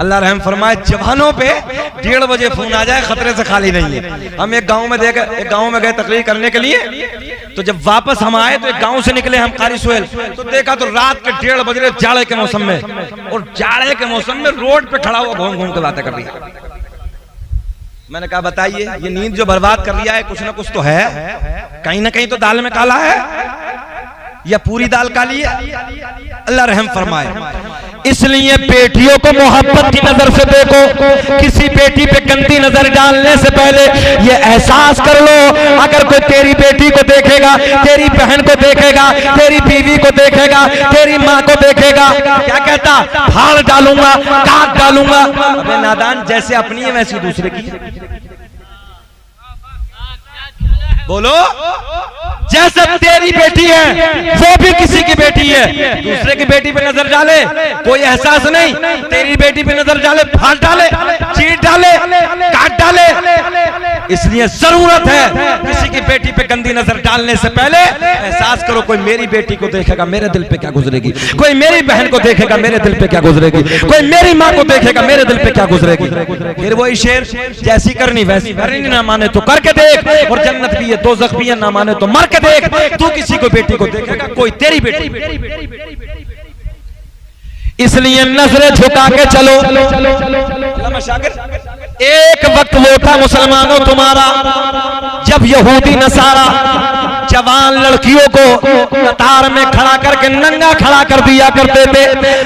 अल्लाह रहम फरमाए, जवानों पे 1:30 बजे फोन आ जाए खतरे से खाली नहीं है। हम एक गांव में गए तकरीर करने के लिए, तो जब वापस हम आए तो एक गांव से निकले हम कारी सोहेल, तो देखा तो रात के 1:30 बज रहे, जाड़े के मौसम में, और जाड़े के मौसम में रोड पे खड़ा हुआ घूम घूम के बातें कर रही है। मैंने कहा बताइए, ये नींद जो बर्बाद कर लिया है, कुछ ना कुछ तो है, कहीं ना कहीं तो दाल में काला है, या पूरी दाल काली है। अल्लाह रहम फरमाए। इसलिए बेटियों को मोहब्बत की नजर से देखो, किसी बेटी पे गंदी नजर डालने से पहले ये एहसास कर लो, अगर कोई तेरी बेटी को देखेगा, तेरी बहन को देखेगा, तेरी बीवी को देखेगा, तेरी माँ को देखेगा, क्या कहता, फाड़ डालूंगा, काट डालूंगा। अबे नादान, जैसे अपनी है वैसी दूसरे की। बोलो, जैसे तेरी बेटी है वो भी किसी की बेटी है, दूसरे की बेटी पे नजर डाले कोई एहसास नहीं, तेरी बेटी पे नजर डाले, फाड़ डाले, चीर डाले, काट डाले। इसलिए जरूरत है किसी की बेटी पे गंदी नजर डालने से पहले एहसास करो, कोई मेरी बेटी को देखेगा मेरे दिल पे क्या गुजरेगी, कोई मेरी बहन को देखेगा मेरे दिल पे क्या गुजरेगी, कोई मेरी माँ को देखेगा मेरे दिल पे क्या गुजरेगी। फिर वही शेर, जैसी करनी वैसी करनी, ना माने तो करके देख, और जन्नत भी है दोज़ख भी है, ना माने तो मर के देख। तू किसी को बेटी को देखेगा, कोई तेरी बेटी। इसलिए नजरें झुका के चलो। एक वक्त वो था मुसलमानों तुम्हारा जब यहूदी नसारा जवान लड़कियों को कतार में खड़ा करके करके नंगा खड़ा कर दिया करते थे।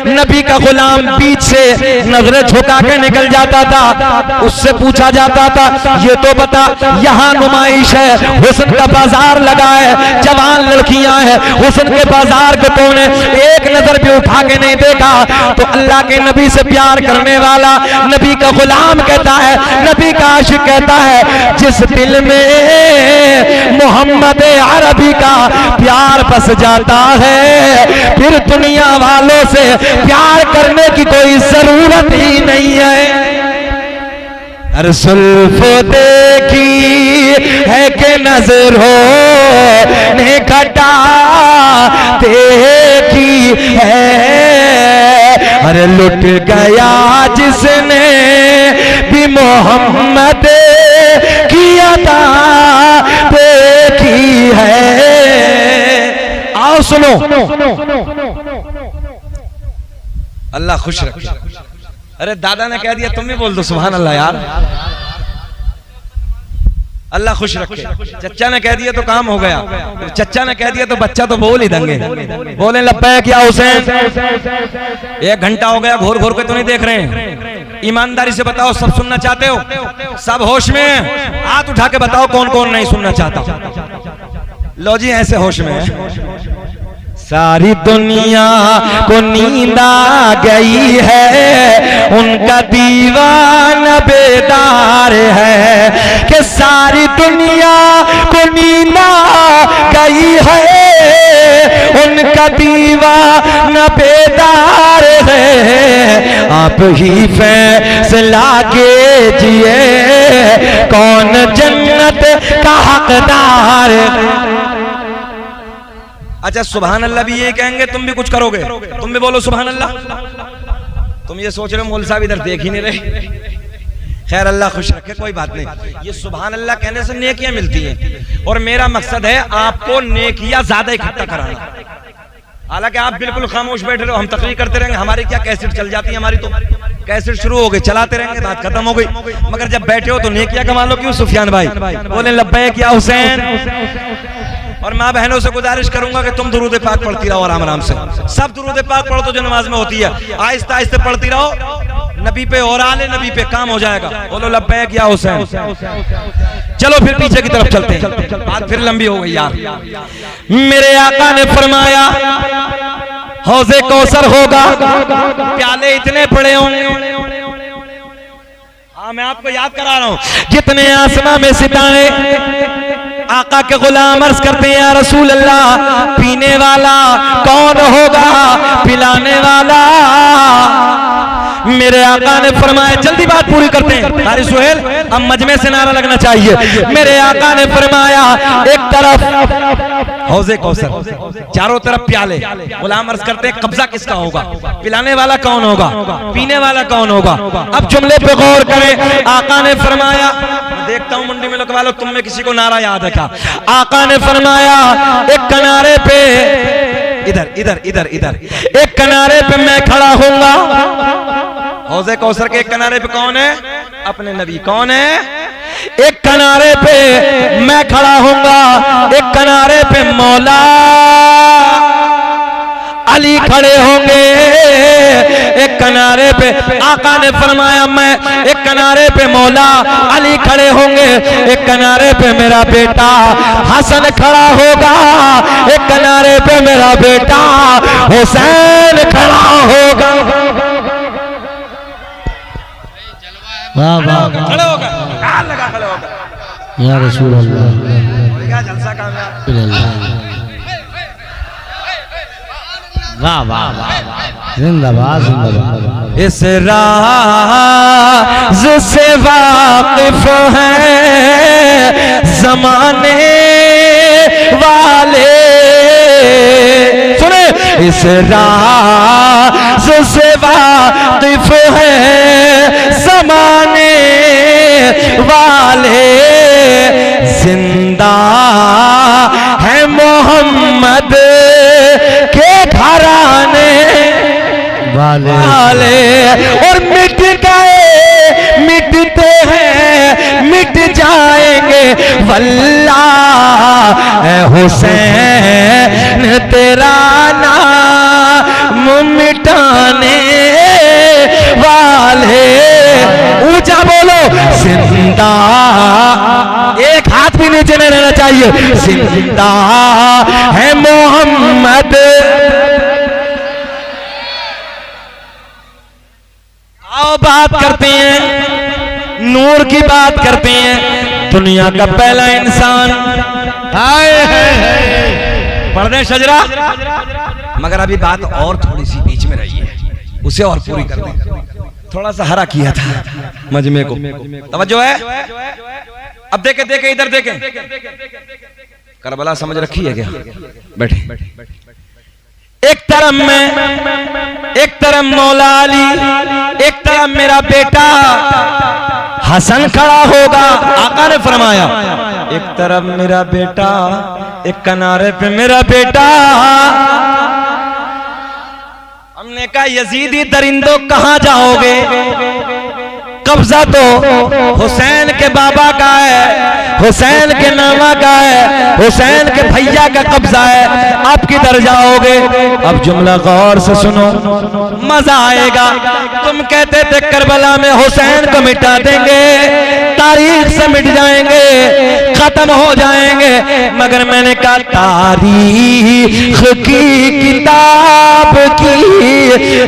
नबी का गुलाम बीच से नजरें झुका के निकल जाता था। उससे पूछा जाता था, ये तो बता, यहाँ नुमाइश है, हुस्न का बाजार लगा है, जवान लड़कियां हैं, हुस्न के बाजार को तूने एक नजर भी उठा के नहीं देखा। तो अल्लाह के नबी से प्यार करने वाला नबी का गुलाम कहता है, नबी का आशिक कहता है, जिस दिल में मोहम्मद अरबी का प्यार बस जाता है, फिर दुनिया वालों से प्यार करने की कोई जरूरत ही नहीं है। अरे सुल्फो देखी है कि नजरों ने घटा देखी है, अरे लुट गया जिसने भी मोहम्मद की अता देखी है। आओ सुनो, अल्लाह खुश रखे। अरे दादा ने कह दिया, तुम भी बोल दो सुभान अल्लाह यार। अल्लाह खुश रखे। चच्चा ने कह दिया तो काम हो गया, चच्चा ने कह दिया तो बच्चा तो बोल ही देंगे। बोले लब्बैक या हुसैन। 1 घंटा हो गया, घोर घोर के तो नहीं देख रहे हैं। ईमानदारी से बताओ, सब सुनना चाहते हो? सब होश में? हाथ उठा के बताओ कौन कौन नहीं सुनना चाहता। लो जी, ऐसे होश में है। सारी दुनिया को नींद आ गई है, उनका दीवाना बेदार है, कि सारी दुनिया को नींद आ गई है, उनका दीवाना बेदार है। आप ही फैसला कीजिए कौन जन्नत का हकदार है। अच्छा, सुभान अल्लाह भी ये कहेंगे, तुम भी कुछ करोगे? तुम भी बोलो सुभान अल्लाह। तुम ये सोच रहे हो मौलवी साहब इधर देख ही नहीं रहे। खैर, अल्लाह खुश रखे, कोई बात नहीं। ये सुभान अल्लाह कहने से नेकियां मिलती हैं, और मेरा मकसद है आपको नेकियां ज्यादा इकट्ठा कराना। हालांकि आप बिल्कुल खामोश बैठे रहो, हम तकरीर करते रहेंगे, हमारी क्या कैसेट चल जाती है, हमारी तो कैसेट शुरू हो गई, चलाते रहेंगे, बात खत्म हो गई। मगर जब बैठे हो तो नेकियां कमा लो। क्यों सुफियान भाई? बोले लब्बैक या हुसैन। और माँ बहनों से गुजारिश करूंगा कि तुम दुरूद पाक पढ़ती रहो आराम आराम से। सब दुरूद पाक पढ़ो तो जो नमाज में होती है, आहिस्ता आहिस्ता पढ़ती रहो, नबी पे और आले नबी पे काम हो जाएगा। बोलो लब्बैक या हुसैन। चलो फिर पीछे की तरफ चलते हैं, बात फिर लंबी हो गई यार। मेरे आका ने फरमाया हौज़े कौसर होगा, प्याले इतने पड़े होंगे। हाँ, मैं आपको याद करा रहा हूं, जितने आसमां में सितारे। आका के गुलाम अर्ज करते हैं, या रसूल अल्लाह, पीने वाला कौन होगा, पिलाने वाला? मेरे आका ने फरमाया, जल्दी बात पूरी करते हैं कारी सुहेल, अब मजमे से नारा लगना चाहिए। मेरे आका ने फरमाया, एक तरफ हौज़े कौसर, चारों तरफ प्याले। गुलाम अर्ज करते हैं, कब्जा किसका होगा, पिलाने वाला कौन होगा, पीने वाला कौन होगा? अब जुमले पे गौर करें। आका ने फरमाया, देखता हूं मंडी में लोग वालों, तुम में किसी को नारा याद है क्या? आका ने फरमाया, एक किनारे पे, इधर इधर इधर इधर, एक किनारे पे मैं खड़ा होऊंगा। हौज़े कौसर के एक किनारे पे कौन है? अपने नबी। कौन है? एक किनारे पे मैं खड़ा होऊंगा, एक किनारे पे मौला अली खड़े होंगे, एक किनारे पे आका ने फरमाया, मैं एक किनारे पे मौला अली खड़े होंगे, एक किनारे पे मेरा बेटा हसन खड़ा होगा, एक किनारे पे मेरा बेटा हुसैन खड़ा होगा। वाह वाह, खड़े होगा, हाथ लगा खड़े होगा, या रसूल अल्लाह। क्या जलसा कामयाब। वाह वाह वाह, जिंदाबाद जिंदाबाद। इस राज से वाकिफ है जमाने वाले, सुने, इस राज से वाकिफ है जमाने वाले, जिंदा है मोहम्मद के घराने वाले, और मिट गए मिटते हैं मिट जाएंगे वल्लाह, हुसैन तेरा नाम जिंदा, एक हाथ भी नीचे नहीं रहना चाहिए, जिंदा है मोहम्मद। आओ बात करते हैं, नूर की बात करते हैं। दुनिया का पहला इंसान, पढ़ दें शजरा, मगर अभी बात और थोड़ी सी बीच में रही है, उसे और पूरी कर दें। थोड़ा सा हरा किया था मजमे को, तवज्जो है। अब देखे देखे इधर देखे, करबला समझ रखी है क्या? बैठे। एक तरफ में, एक तरफ मौला अली, एक तरफ मेरा बेटा हसन खड़ा होगा। आका ने फरमाया एक तरफ मेरा बेटा, एक किनारे पे मेरा बेटा। हमने कहा यजीदी दरिंदों कहां जाओगे? कब्जा तो हुसैन के बाबा का है, हुसैन के नाना का है, हुसैन के भैया का कब्जा है, आप किधर जाओगे? अब जुमला गौर से सुनो, मजा आएगा। तुम कहते थे करबला में हुसैन को मिटा देंगे, तारीख से मिट जाएंगे, खत्म हो जाएंगे, मगर मैंने कहा तारीख की किताब की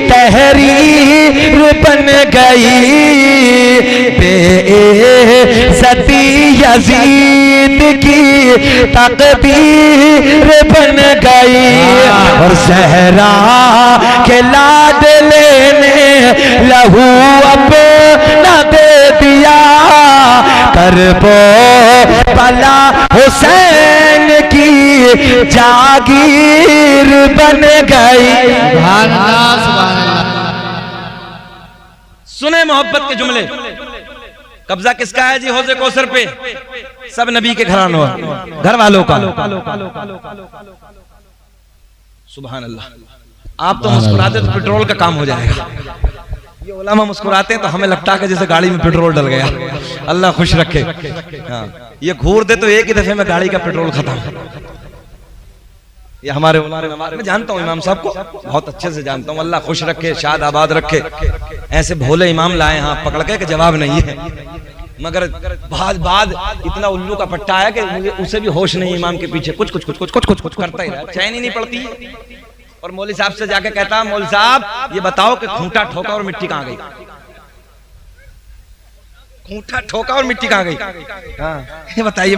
तहरीर बन गई, बेइज्जती यजीद की तकदीर बन गई, और सहरा के लाडले ने लहू अपना दे दिया, करबो भला हुसैन की जागीर बन गई। सुने मोहब्बत के जुमले। कब्जा किसका है जी हौज़े कौसर पे? सब नबी के घरानों, घर वालों का। सुभान अल्लाह। आप तो मुस्कुराते तो पेट्रोल का काम हो जाएगा, ये उलमा मुस्कुराते हैं तो हमें लगता है कि जैसे गाड़ी में पेट्रोल डल गया। अल्लाह खुश रखे। हाँ, ये घूर दे तो एक ही दफे में गाड़ी का पेट्रोल खत्म। ये हमारे मैं जानता हूँ इमाम साहब को, बहुत अच्छे से जानता हूँ। अल्लाह खुश रखे, शाद आबाद रखे। ऐसे भोले इमाम लाए हाँ पकड़ के कि जवाब नहीं है, मगर बाद इतना उल्लू का पट्टा है कि मुझे उसे भी होश नहीं इमाम के पीछे कुछ करता ही रहा, चैन ही नहीं पड़ती। और मौली साहब से जाके कहता, मौली साहब ये बताओ कि खूंटा ठोका और मिट्टी कहाँ गई? खूंटा ठोका और मिट्टी कहाँ गई? हाँ, ये बताइए।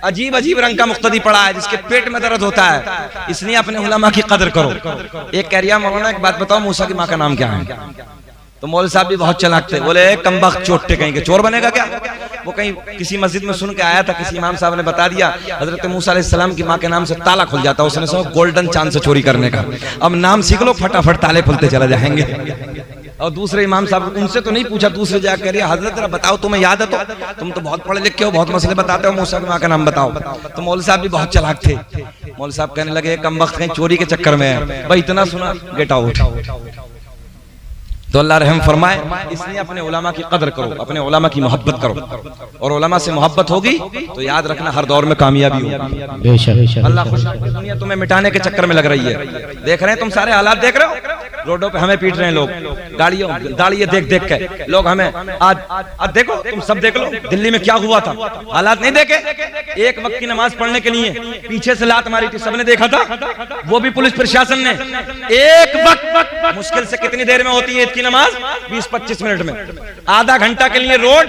अजीब अजीब रंग का मुक्तदी पड़ा है, जिसके पेट में दर्द होता है, इसलिए अपने उलमा की कदर करो। एक कह रिया मौलाना एक बात बताओ, मूसा की माँ का नाम क्या है? तो मौलवी साहब भी बहुत चालाक थे, बोले कमबख्त चोटे कहीं के चोर बनेगा क्या? वो कहीं किसी मस्जिद में सुन के आया था, किसी इमाम साहब ने बता दिया हजरत मूसा अलैहिस्सलाम की माँ के नाम से ताला खुल जाता, उसने सोचा गोल्डन चांद से चोरी करने का। अब नाम सीख लो, फटाफट ताले खुलते चले जाएंगे। और दूसरे इमाम साहब, उनसे तो नहीं पूछा, दूसरे जाकर कह रहे हजरत जरा बताओ तुम्हें याद है? तो तुम तो बहुत पढ़े लिखे हो, बहुत मसले बताते हो, मूसा की माँ का नाम बताओ। तो मौलवी साहब भी बहुत चालाक थे। मौलवी साहब कहने लगे कमबख्त कहीं चोरी के चक्कर में है, भाई इतना सुना, गेट आउट। तो अल्लाह रहम फरमाए, इसलिए अपने उलमा की कदर करो, अपने उलमा की मोहब्बत करो, और उलमा से मोहब्बत होगी तो याद रखना हर दौर में कामयाबी होगी। अल्लाह खुश रखे। दुनिया तुम्हें मिटाने के चक्कर में लग रही है, देख रहे हैं तुम सारे हालात देख रहे हो, रोडों पे हमें पीट रहे हैं लोग, गाड़ियों दाड़ियां देख देख के लोग हमें। आज देखो, तुम सब देख लो दिल्ली में क्या हुआ था, हालात नहीं देखे? एक वक्त की नमाज पढ़ने के लिए पीछे से लात मारी थी, सबने देखा था, वो भी पुलिस प्रशासन ने। एक वक्त मुश्किल से कितनी देर में होती है की नमाज? 20-25 मिनट में। आधा घंटा के लिए रोड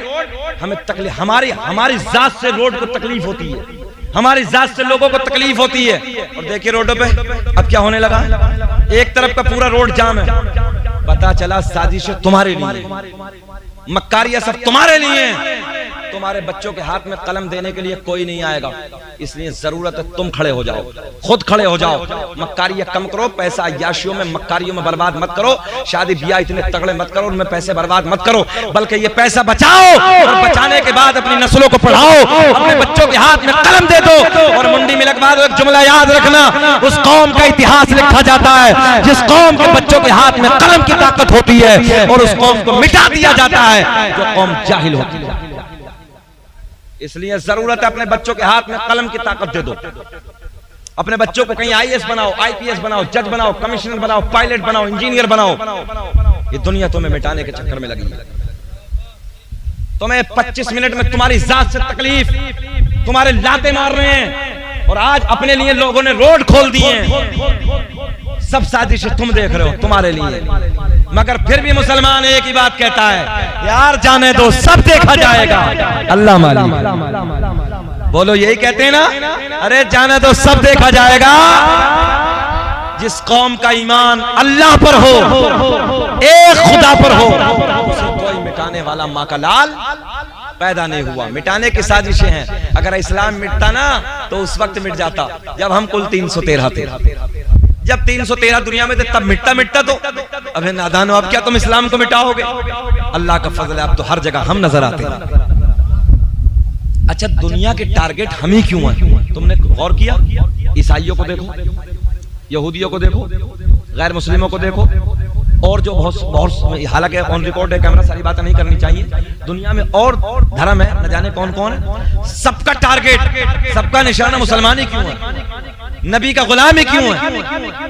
हमें तकलीफ, हमारी जात से रोड को तकलीफ होती है, हमारी जात से लोगों को तकलीफ होती है। और देखिए रोडों पे अब क्या होने लगा, एक तरफ का पूरा रोड जाम है। पता चला साजिशें तुम्हारे लिए, मक्कारियां सब तुम्हारे लिए। तुम्हारे बच्चों के हाथ में कलम देने के लिए कोई नहीं आएगा, इसलिए जरूरत है तुम खड़े हो जाओ, खुद खड़े हो जाओ। मक्कारियां कम करो, पैसा अय्याशियों में मक्कारियों में बर्बाद मत करो, शादी ब्याह इतने तगड़े मत करो, उनमें पैसे बर्बाद मत करो, बल्कि ये पैसा बचाओ और बचाने के बाद अपनी नस्लों को पढ़ाओ, अपने बच्चों के हाथ में कलम दे दो। और मुंडी में लगवा दो। एक जुमला याद रखना, उस कौम का इतिहास लिखा जाता है जिस कौम के बच्चों के हाथ में कलम की ताकत होती है, और उस कौम को मिटा दिया जाता है जो कौम जाहिल होती है। इसलिए जरूरत है अपने बच्चों के हाथ में कलम की ताकत दे दो। अपने बच्चों को कहीं आईएएस बनाओ, आईपीएस बनाओ, जज बनाओ, कमिश्नर बनाओ, पायलट बनाओ, इंजीनियर बनाओ। ये दुनिया तुम्हें मिटाने के चक्कर में लगी है। तुम्हें 25 मिनट में तुम्हारी जात से तकलीफ, तुम्हारे लाते मार रहे हैं, और आज अपने लिए लोगों ने रोड खोल दिए हैं। सब साजिशें तुम देख रहे हो तुम्हारे लिए, मगर फिर भी मुसलमान एक ही बात कहता है, यार जाने दो, सब देखा जाएगा, अल्लाह मालिक। बोलो यही कहते हैं ना, अरे जाने दो, सब देखा जाएगा। जिस कौम का ईमान अल्लाह पर हो, एक खुदा पर हो, उसे कोई मिटाने वाला माँ का लाल पैदा नहीं हुआ। मिटाने की साजिशें हैं। अगर इस्लाम मिटता ना तो उस वक्त मिट जाता जब हम कुल 313 थे। जब 313 दुनिया में थे तब मिटता तो अबे नादानो, अब क्या तुम इस्लाम को मिटाओगे? अल्लाह का फजल है, अब तो हर जगह हम नजर आते हैं। अच्छा, दुनिया के टारगेट हम ही क्यों हैं? तुमने गौर किया? ईसाइयों को देखो, यहूदियों को देखो, गैर मुस्लिमों को देखो, और जो बहुत, हालांकि ऑन रिकॉर्ड है कैमरा, सारी बातें नहीं करनी चाहिए। दुनिया में और धर्म है, न जाने कौन कौन है, सबका टारगेट, सबका निशाना मुसलमानी क्यों है? नबी का गुलामी क्यों है?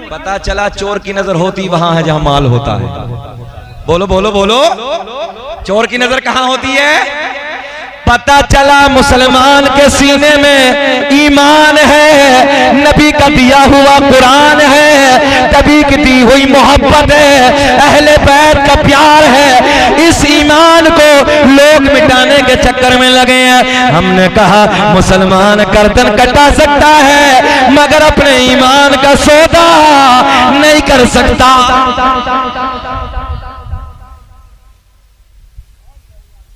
पता चला चोर की नजर होती वहां है जहां माल होता है। बोलो बोलो बोलो, चोर की नजर कहां होती है? पता चला मुसलमान के सीने में ईमान है, नबी का दिया हुआ कुरान है, नबी की दी हुई मोहब्बत है, अहले बैत का प्यार है। इस ईमान को लोग मिटाने के चक्कर में लगे हैं। हमने कहा मुसलमान गर्दन कटा सकता है मगर अपने ईमान का सौदा नहीं कर सकता।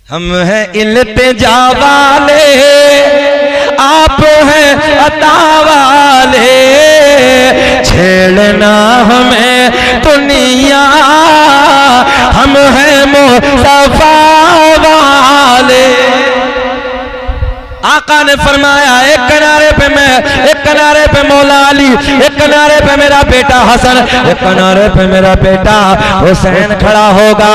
हम हैं इल्तिजा वाले, आप हैं अता वाले, छेड़ना हमें दुनिया, हम हैं मुस्तफा वाले। आका ने फरमाया, एक किनारे पे मैं, एक किनारे पे मौला अली, एक किनारे पे मेरा बेटा हसन, एक किनारे पे मेरा बेटा हुसैन खड़ा होगा।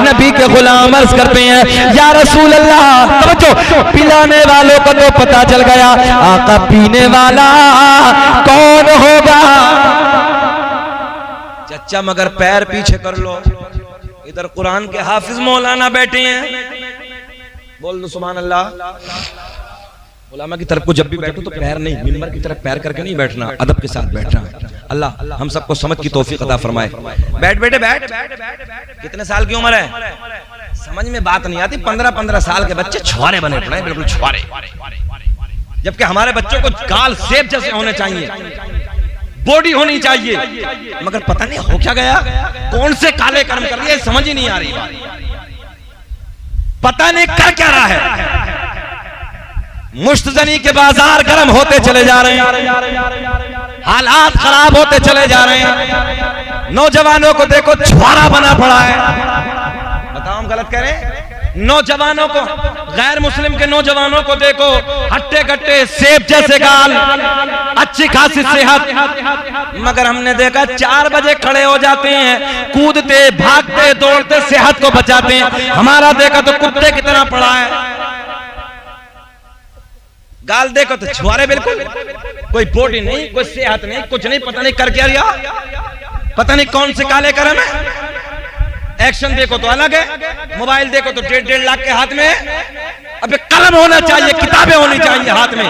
नबी के गुलाम अर्ज करते हैं, या रसूल अल्लाह, समझो, पिलाने वालों को तो पता चल गया, आका पीने वाला कौन होगा? चचा मगर पैर पीछे कर लो, इधर कुरान के हाफिज मौलाना बैठे हैं, बोल दो सुभान अल्लाह। उलामा की तरफ को जब भी बैठो तो पैर नहीं, मिंबर की तरफ पैर करके नहीं बैठना, अदब के साथ बैठना। अल्लाह हम सबको समझ की तौफीक अता फरमाए। बैठ बेटे बैठ। कितने साल की उम्र है? समझ में बात नहीं आती। 15-15 साल के बच्चे छुआरे बने पड़े, बिल्कुल छुआरे, जबकि हमारे बच्चों को गाल सेब जैसे होने चाहिए, बॉडी होनी चाहिए, मगर पता नहीं हो क्या गया, कौन से काले कर्म कर रही है समझ ही नहीं आ रही, पता नहीं कर क्या रहा है। मुश्तजनी के बाजार गर्म होते चले जा रहे हैं, हालात खराब होते चले जा रहे हैं। नौजवानों को देखो छुआरा बना पड़ा है। बताओ हम गलत करें? नौजवानों को, गैर मुस्लिम के नौजवानों को देखो, हट्टे कट्टे, सेब जैसे गाल, अच्छी खासी सेहत, मगर हमने देखा 4 बजे खड़े हो जाते हैं, कूदते भागते दौड़ते सेहत को बचाते हैं। हमारा देखा तो कुत्ते की तरह पड़ा है। गाल देखो तो छुआरे, बिल्कुल कोई बॉडी नहीं, कोई सेहत नहीं, कुछ नहीं, पता नहीं कर क्या रिया, पता नहीं कौन से काले कर्म है। एक्शन देखो तो अलग है, मोबाइल देखो तो 1.5 लाख के हाथ में। अबे कलम होना चाहिए, किताबें होनी चाहिए हाथ में।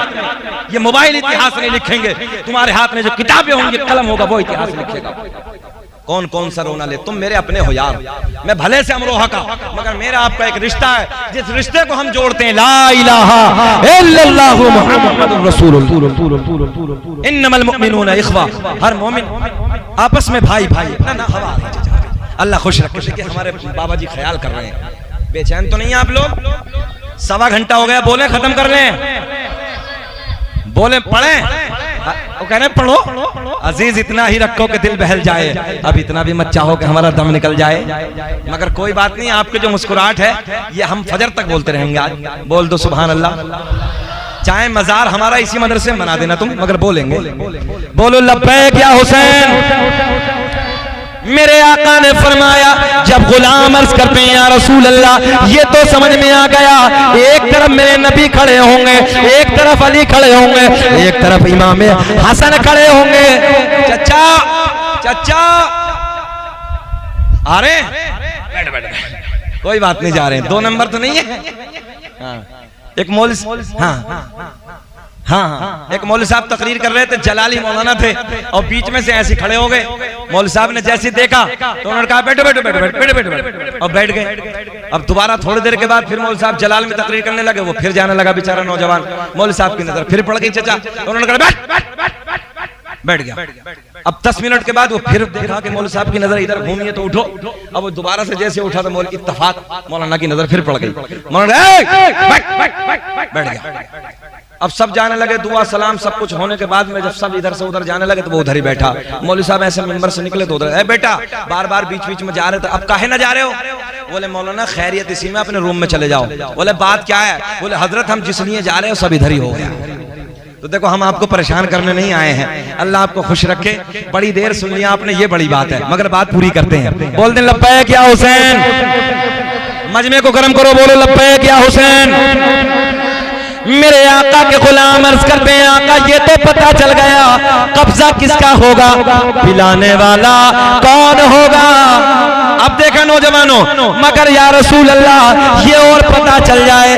ये मोबाइल इतिहास नहीं लिखेंगे, तुम्हारे हाथ में जो किताबें होंगी, कलम होगा, वो इतिहास लिखेगा। कौन कौन सा रोना ले, तुम मेरे अपने हो यार, मैं भले से अमरोहा का, मगर मेरा आपका एक रिश्ता है, जिस रिश्ते को हम जोड़ते हैं, ला इलाहा इल्लल्लाहु मुहम्मदुर रसूलुल्लाह, इन्नमल मुमिनूना इख्वा, हर मोमिन आपस में भाई भाई। ना हवा, अल्लाह खुश रखे। देखिए हमारे बाबा जी ख्याल कर रहे हैं, बेचैन तो नहीं है आप लोग? 1.25 घंटा हो गया, बोले खत्म कर लें, बोले पढ़े, वो कह रहे पढ़ो। अजीज इतना ही रखो कि दिल बहल जाए, अब इतना भी मत चाहो कि हमारा दम निकल जाए। मगर कोई बात नहीं, आपके जो मुस्कुराहट है ये हम फजर तक बोलते रहेंगे। आज बोल दो सुभान अल्लाह। चाहे मजार हमारा इसी मदरसे में बना देना तुम, मगर बोलेंगे। बोलो लब्बैक या हुसैन। मेरे आका ने फरमाया, जब गुलाम अर्ज करते हैं या रसूल अल्लाह, ये तो समझ में आ गया, एक तरफ मेरे नबी खड़े होंगे, एक तरफ अली खड़े होंगे, एक तरफ इमाम हसन खड़े होंगे। चचा चचा, अरे बैठ बैठ, कोई बात नहीं, जा रहे हैं, 2 नंबर तो नहीं है। हाँ, एक मौलवी, हाँ, एक मौलवी साहब तकरीर कर रहे थे, जलाली मौलाना थे, और बीच में से ऐसे खड़े हो गए। मौलवी साहब ने जैसे देखा तो उन्होंने कहा बैठो बैठो बैठो बैठो बैठो बैठो, और बैठ गए। अब दोबारा थोड़ी देर के बाद फिर मौलवी साहब जलाल में तकरीर करने लगे, वो फिर जाने लगा बेचारा नौजवान। मौलवी साहब की नजर फिर पड़ गई चचा, तो उन्होंने कहा बैठ गया। अब 10 मिनट के बाद वो फिर देखा कि मौलवी साहब की नजर इधर घूमी है तो उठो। अब वो दोबारा से जैसे उठा तो मौलवी इत्तफाक मौलाना की नजर फिर पड़ गई। मौलाना बैठ गया। अब सब जाने लगे, दुआ सलाम सब कुछ होने के बाद में जब सब इधर से उधर जाने लगे तो वो उधर ही बैठा। मौलवी साहब ऐसे मिंबर से निकले तो उधर, बेटा बार बार बीच बीच में जा रहे थे, अब काहे ना जा रहे हो? बोले मौलाना खैरियत इसी में, अपने रूम में चले जाओ। बोले बात क्या है? बोले हजरत हम जिस लिए जा रहे हो सब इधर ही हो गया। तो देखो हम आपको परेशान करने नहीं आए हैं, अल्लाह आपको खुश रखे। बड़ी देर सुन लिया आपने, ये बड़ी बात है, मगर बात पूरी करते हैं। बोल दें लब्बैक या हुसैन, मजमे को गर्म करो, बोलो लब्बैक या हुसैन। मेरे आका के गुलाम अर्ज करते हैं, आका ये तो पता चल गया कब्जा किसका होगा, पिलाने वाला कौन होगा। अब देखा नौजवानों, मगर या रसूल अल्लाह ये और पता चल जाए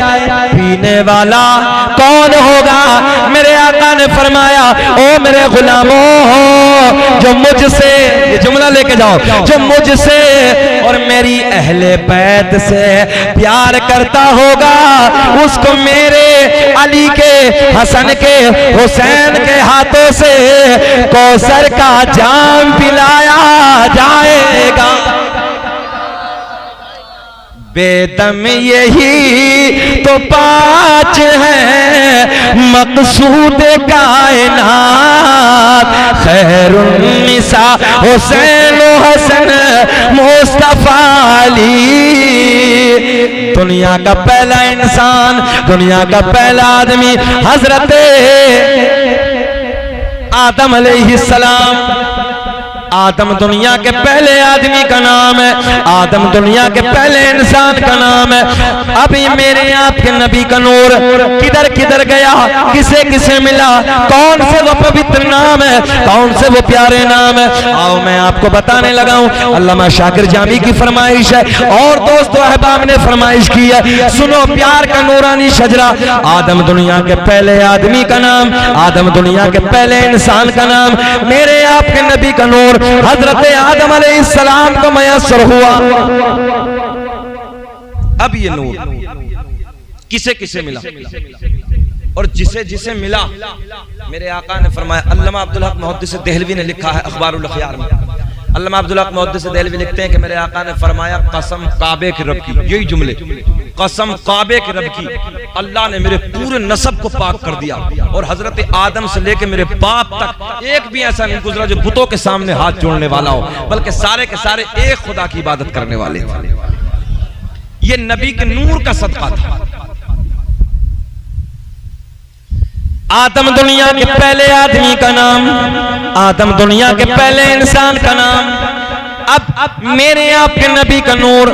पीने वाला कौन होगा। मेरे आका ने फरमाया, ओ मेरे गुलामों, जो मुझसे, ये जुमला लेके जाओ, जो मुझसे और मेरी अहले बैत से प्यार करता होगा उसको मेरे अली के, हसन के, हुसैन के हाथों से कौसर का जाम पिलाया जाएगा। बेदम यही तो 5 है मकसूद कायनात, खैरुन निसा हुसैन हसन मुस्तफा अली। दुनिया का पहला इंसान, दुनिया का पहला आदमी हजरत आदम अलैहिस्सलाम। आदम दुनिया के पहले आदमी का नाम है, आदम दुनिया के पहले इंसान का नाम है। अभी मेरे आपके नबी का नूर किधर किधर गया, किसे किसे मिला, कौन से वो पवित्र नाम है, कौन से वो प्यारे नाम है, आओ मैं आपको बताने लगा हूं। अल्लामा शाकिर जामी की फरमाइश है और दोस्तों अहबाब ने फरमाइश की है, सुनो प्यार का नूरानी शजरा। आदम दुनिया के पहले आदमी का नाम, आदम दुनिया के पहले इंसान का नाम, मेरे आपके नबी का नूर हजरत आदम अलैहिस्सलाम को मयस्सर हुआ। अब ये नूर किसे किसे मिला और जिसे जिसे मिला, मेरे आका ने फरमाया। अल्लामा अब्दुल हक मुहद्दिस देहलवी ने लिखा है अखबारुल अखयार में, अल्लामा अब्दुल हक मुहद्दिस देहलवी लिखते हैं कि मेरे आका ने फरमाया, कसम काबे के रब की, यही जुमले, कसम काबे के रब की, अल्लाह ने मेरे पूरे नसब को पाक कर दिया और हजरत आदम से लेके मेरे बाप तक एक भी ऐसा नहीं गुजरा जो बुतों के सामने हाथ जोड़ने वाला हो, बल्कि सारे के सारे एक खुदा की इबादत करने वाले थे। ये नबी के नूर का सदका था। आदम दुनिया के पहले आदमी का नाम, आदम दुनिया के पहले इंसान का नाम। अब मेरे आपके नबी का नूर,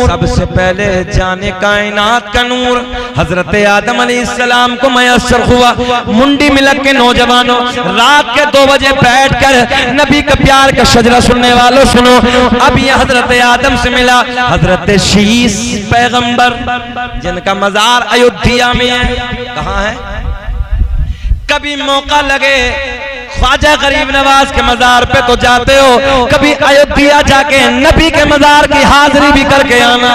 सबसे पहले जाने कायनात का नूर हजरत आदम अलैहिस्सलाम को मयस्सर हुआ। मुंडी मिलक के नौजवानों, रात के 2 बजे बैठकर नबी का प्यार का शजरा सुनने वालों सुनो। अब ये हजरत आदम से मिला हजरत शीस पैगंबर, जिनका मजार अयोध्या में है। कहाँ है? कभी मौका लगे ख्वाजा गरीब नवाज के मजार पे तो जाते हो, कभी अयोध्या जाके नबी के मजार की हाजिरी भी करके आना।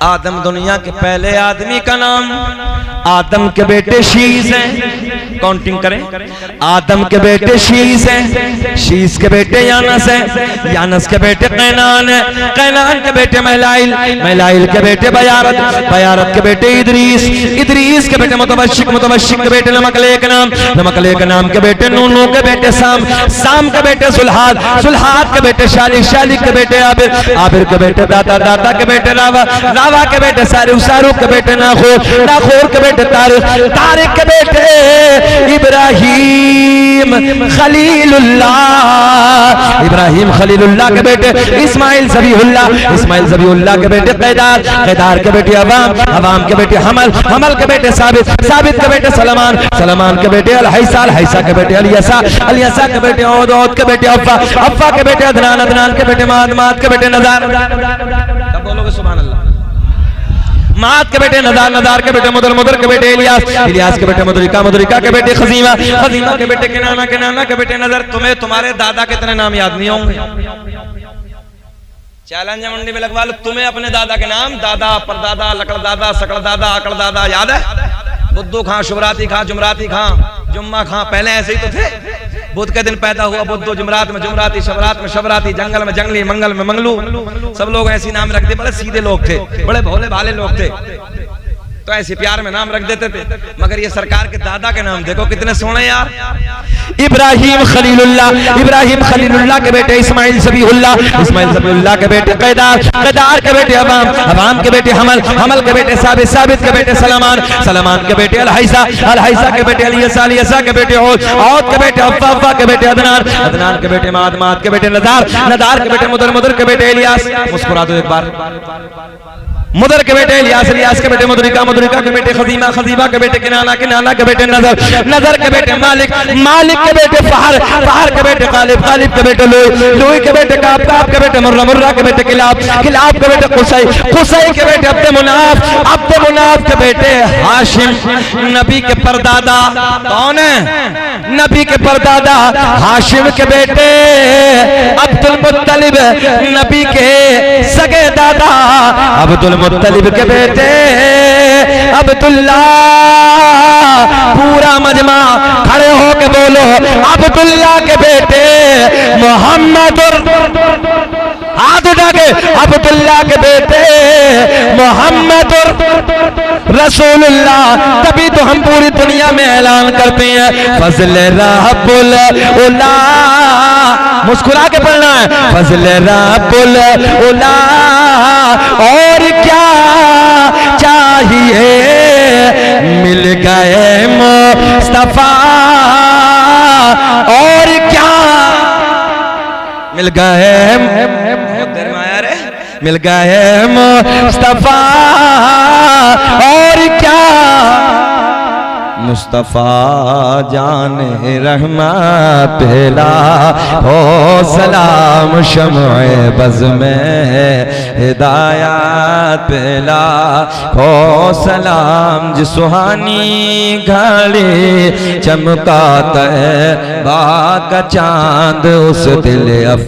आदम दुनिया के पहले आदमी का नाम, आदम के बेटे शीस हैं, काउंटिंग करें, आदम के बेटे शीस हैं, शीस के बेटे यानस हैं, यानस के बेटे कैनान है, कैनान के बेटे महलाइल, महलाइल के बेटे बयारत, बयारत के बेटे इदरीस, इदरीस के बेटे मुतवश्शिक, मुतवश्शिक के बेटे नमकलेक नाम, नमकलेक नाम के बेटे नूनू के बेटे साम, साम के बेटे सुल्हाद, सुल्हाद के बेटे शालिक, शालिक के बेटे आबिर, आबिर के बेटे दाता, दाता के बेटे रावा, रावा के बेटे सारुख, सारुख के बेटे नाखोर, नाखोर के बेटे तारिक, तारिक के बेटे इब्राहिम खलीलुल्लाह, इब्राहिम खलीलुल्लाह के बेटे इस्माइल ज़बीहुल्लाह, इस्माइल ज़बीहुल्लाह के बेटे कैदार, कैदार के बेटे अवाम, अवाम के बेटे हमल, हमल के बेटे साबित, साबित के बेटे सलमान, सलमान के बेटे अल-हैसा, अल-हैसा के बेटे अल-यसा, अल-यसा के बेटे औद, औद के बेटे अफ़ा, अफ़ा के बेटे अदनान, अदनान के बेटे माद, माद के बेटे नज़ार। बोलोगे सुभान अल्लाह। माद के बेटे नदार, नदार के बेटे मुदर, मुदर के बेटे इलियास, इलियास के बेटे मुदरिका, मुदरिका के बेटे खजीमा, खजीमा के बेटे किनाना, किनाना के बेटे नजर। तुम्हें तुम्हारे दादा के इतने नाम याद नहीं होंगे। चैलेंज मंडी में लगवा लो, तुम्हें अपने दादा के नाम, दादा, परदादा, लकड़ दादा, सकड़ दादा, अकड़ दादा याद है? बुद्धू खां, शुभराती खां, जुमराती खां, जुम्मा खां, पहले ऐसे ही तो थे। बुध के दिन पैदा हुआ बुद्धू, जुमरात में जुमराती, शबरात में शबराती, जंगल में जंगली, मंगल में मंगलू। सब लोग ऐसे नाम रखते, बड़े सीधे लोग थे, बड़े भोले भाले लोग थे, तो ऐसे प्यार में नाम रख देते थे। मगर ये सरकार के दादा के नाम देखो कितने सोने यार। इब्राहिम खलीलुल्लाह, इब्राहिम खलीलुल्लाह के बेटे इस्माइल ज़बीहुल्लाह, इस्माइल ज़बीहुल्लाह के बेटे कैदार, कैदार के बेटे अवाम, अवाम के बेटे हमल, हमल के बेटे साबित, साबित के बेटे सलमान, सलमान के बेटे अलहैसा, अलहैसा के बेटे अलियसा, अलियसा के बेटे औद, औद के बेटे अफ्फा, अफ्फा के बेटे अदनान, अदनान के बेटे माद, माद के बेटे नदार, नदार के बेटे मुदर, मुदर के बेटे इलियास। मुस्कुरा दो एक बार। मुदर के बेटे इलियास, इलियास के बेटे मुदरिका, मुदरिका के बेटे खजीमा, खजीमा के बेटे किनाना, किनाना के बेटे नजर, नजर के बेटे मालिक, मालिक के बेटे फहर, फहर के बेटे गालिब, गालिब के बेटे लुई, लुई के बेटे काब, काब के बेटे मुर्रा, मुर्रा के बेटे किलाब, किलाब के बेटे कुसै, कुसै के बेटे अब्द मुनाफ, अब्द मुनाफ के बेटे हाशिम। नबी के परदादा कौन है? नबी के परदादा हाशिम के बेटे अब्दुल मुत्तलिब, नबी के सगे दादा अब्दुल मुत्तलिब के बेटे अब्दुल्ला। पूरा मजमा खड़े हो के बोलो, अब्दुल्ला के बेटे मोहम्मद, हाथ उठा के, अब्दुल्ला के बेटे मोहम्मद रसूलुल्लाह। तभी तो हम पूरी दुनिया में ऐलान करते हैं फज़ल रब्बुल उला। मुस्कुरा के पढ़ना है, फज़ल रब्बुल उला। और क्या चाहिए, मिल गए मुस्तफा। और क्या मिल गए, मिल गए मुस्तफा। और क्या मुस्तफा जाने रहमा पहला हो सलाम शम्ए बज़ में हिदायत पहला हो सलाम। जिस सुहानी घड़ी चमकाता है बाग का चांद उस दिल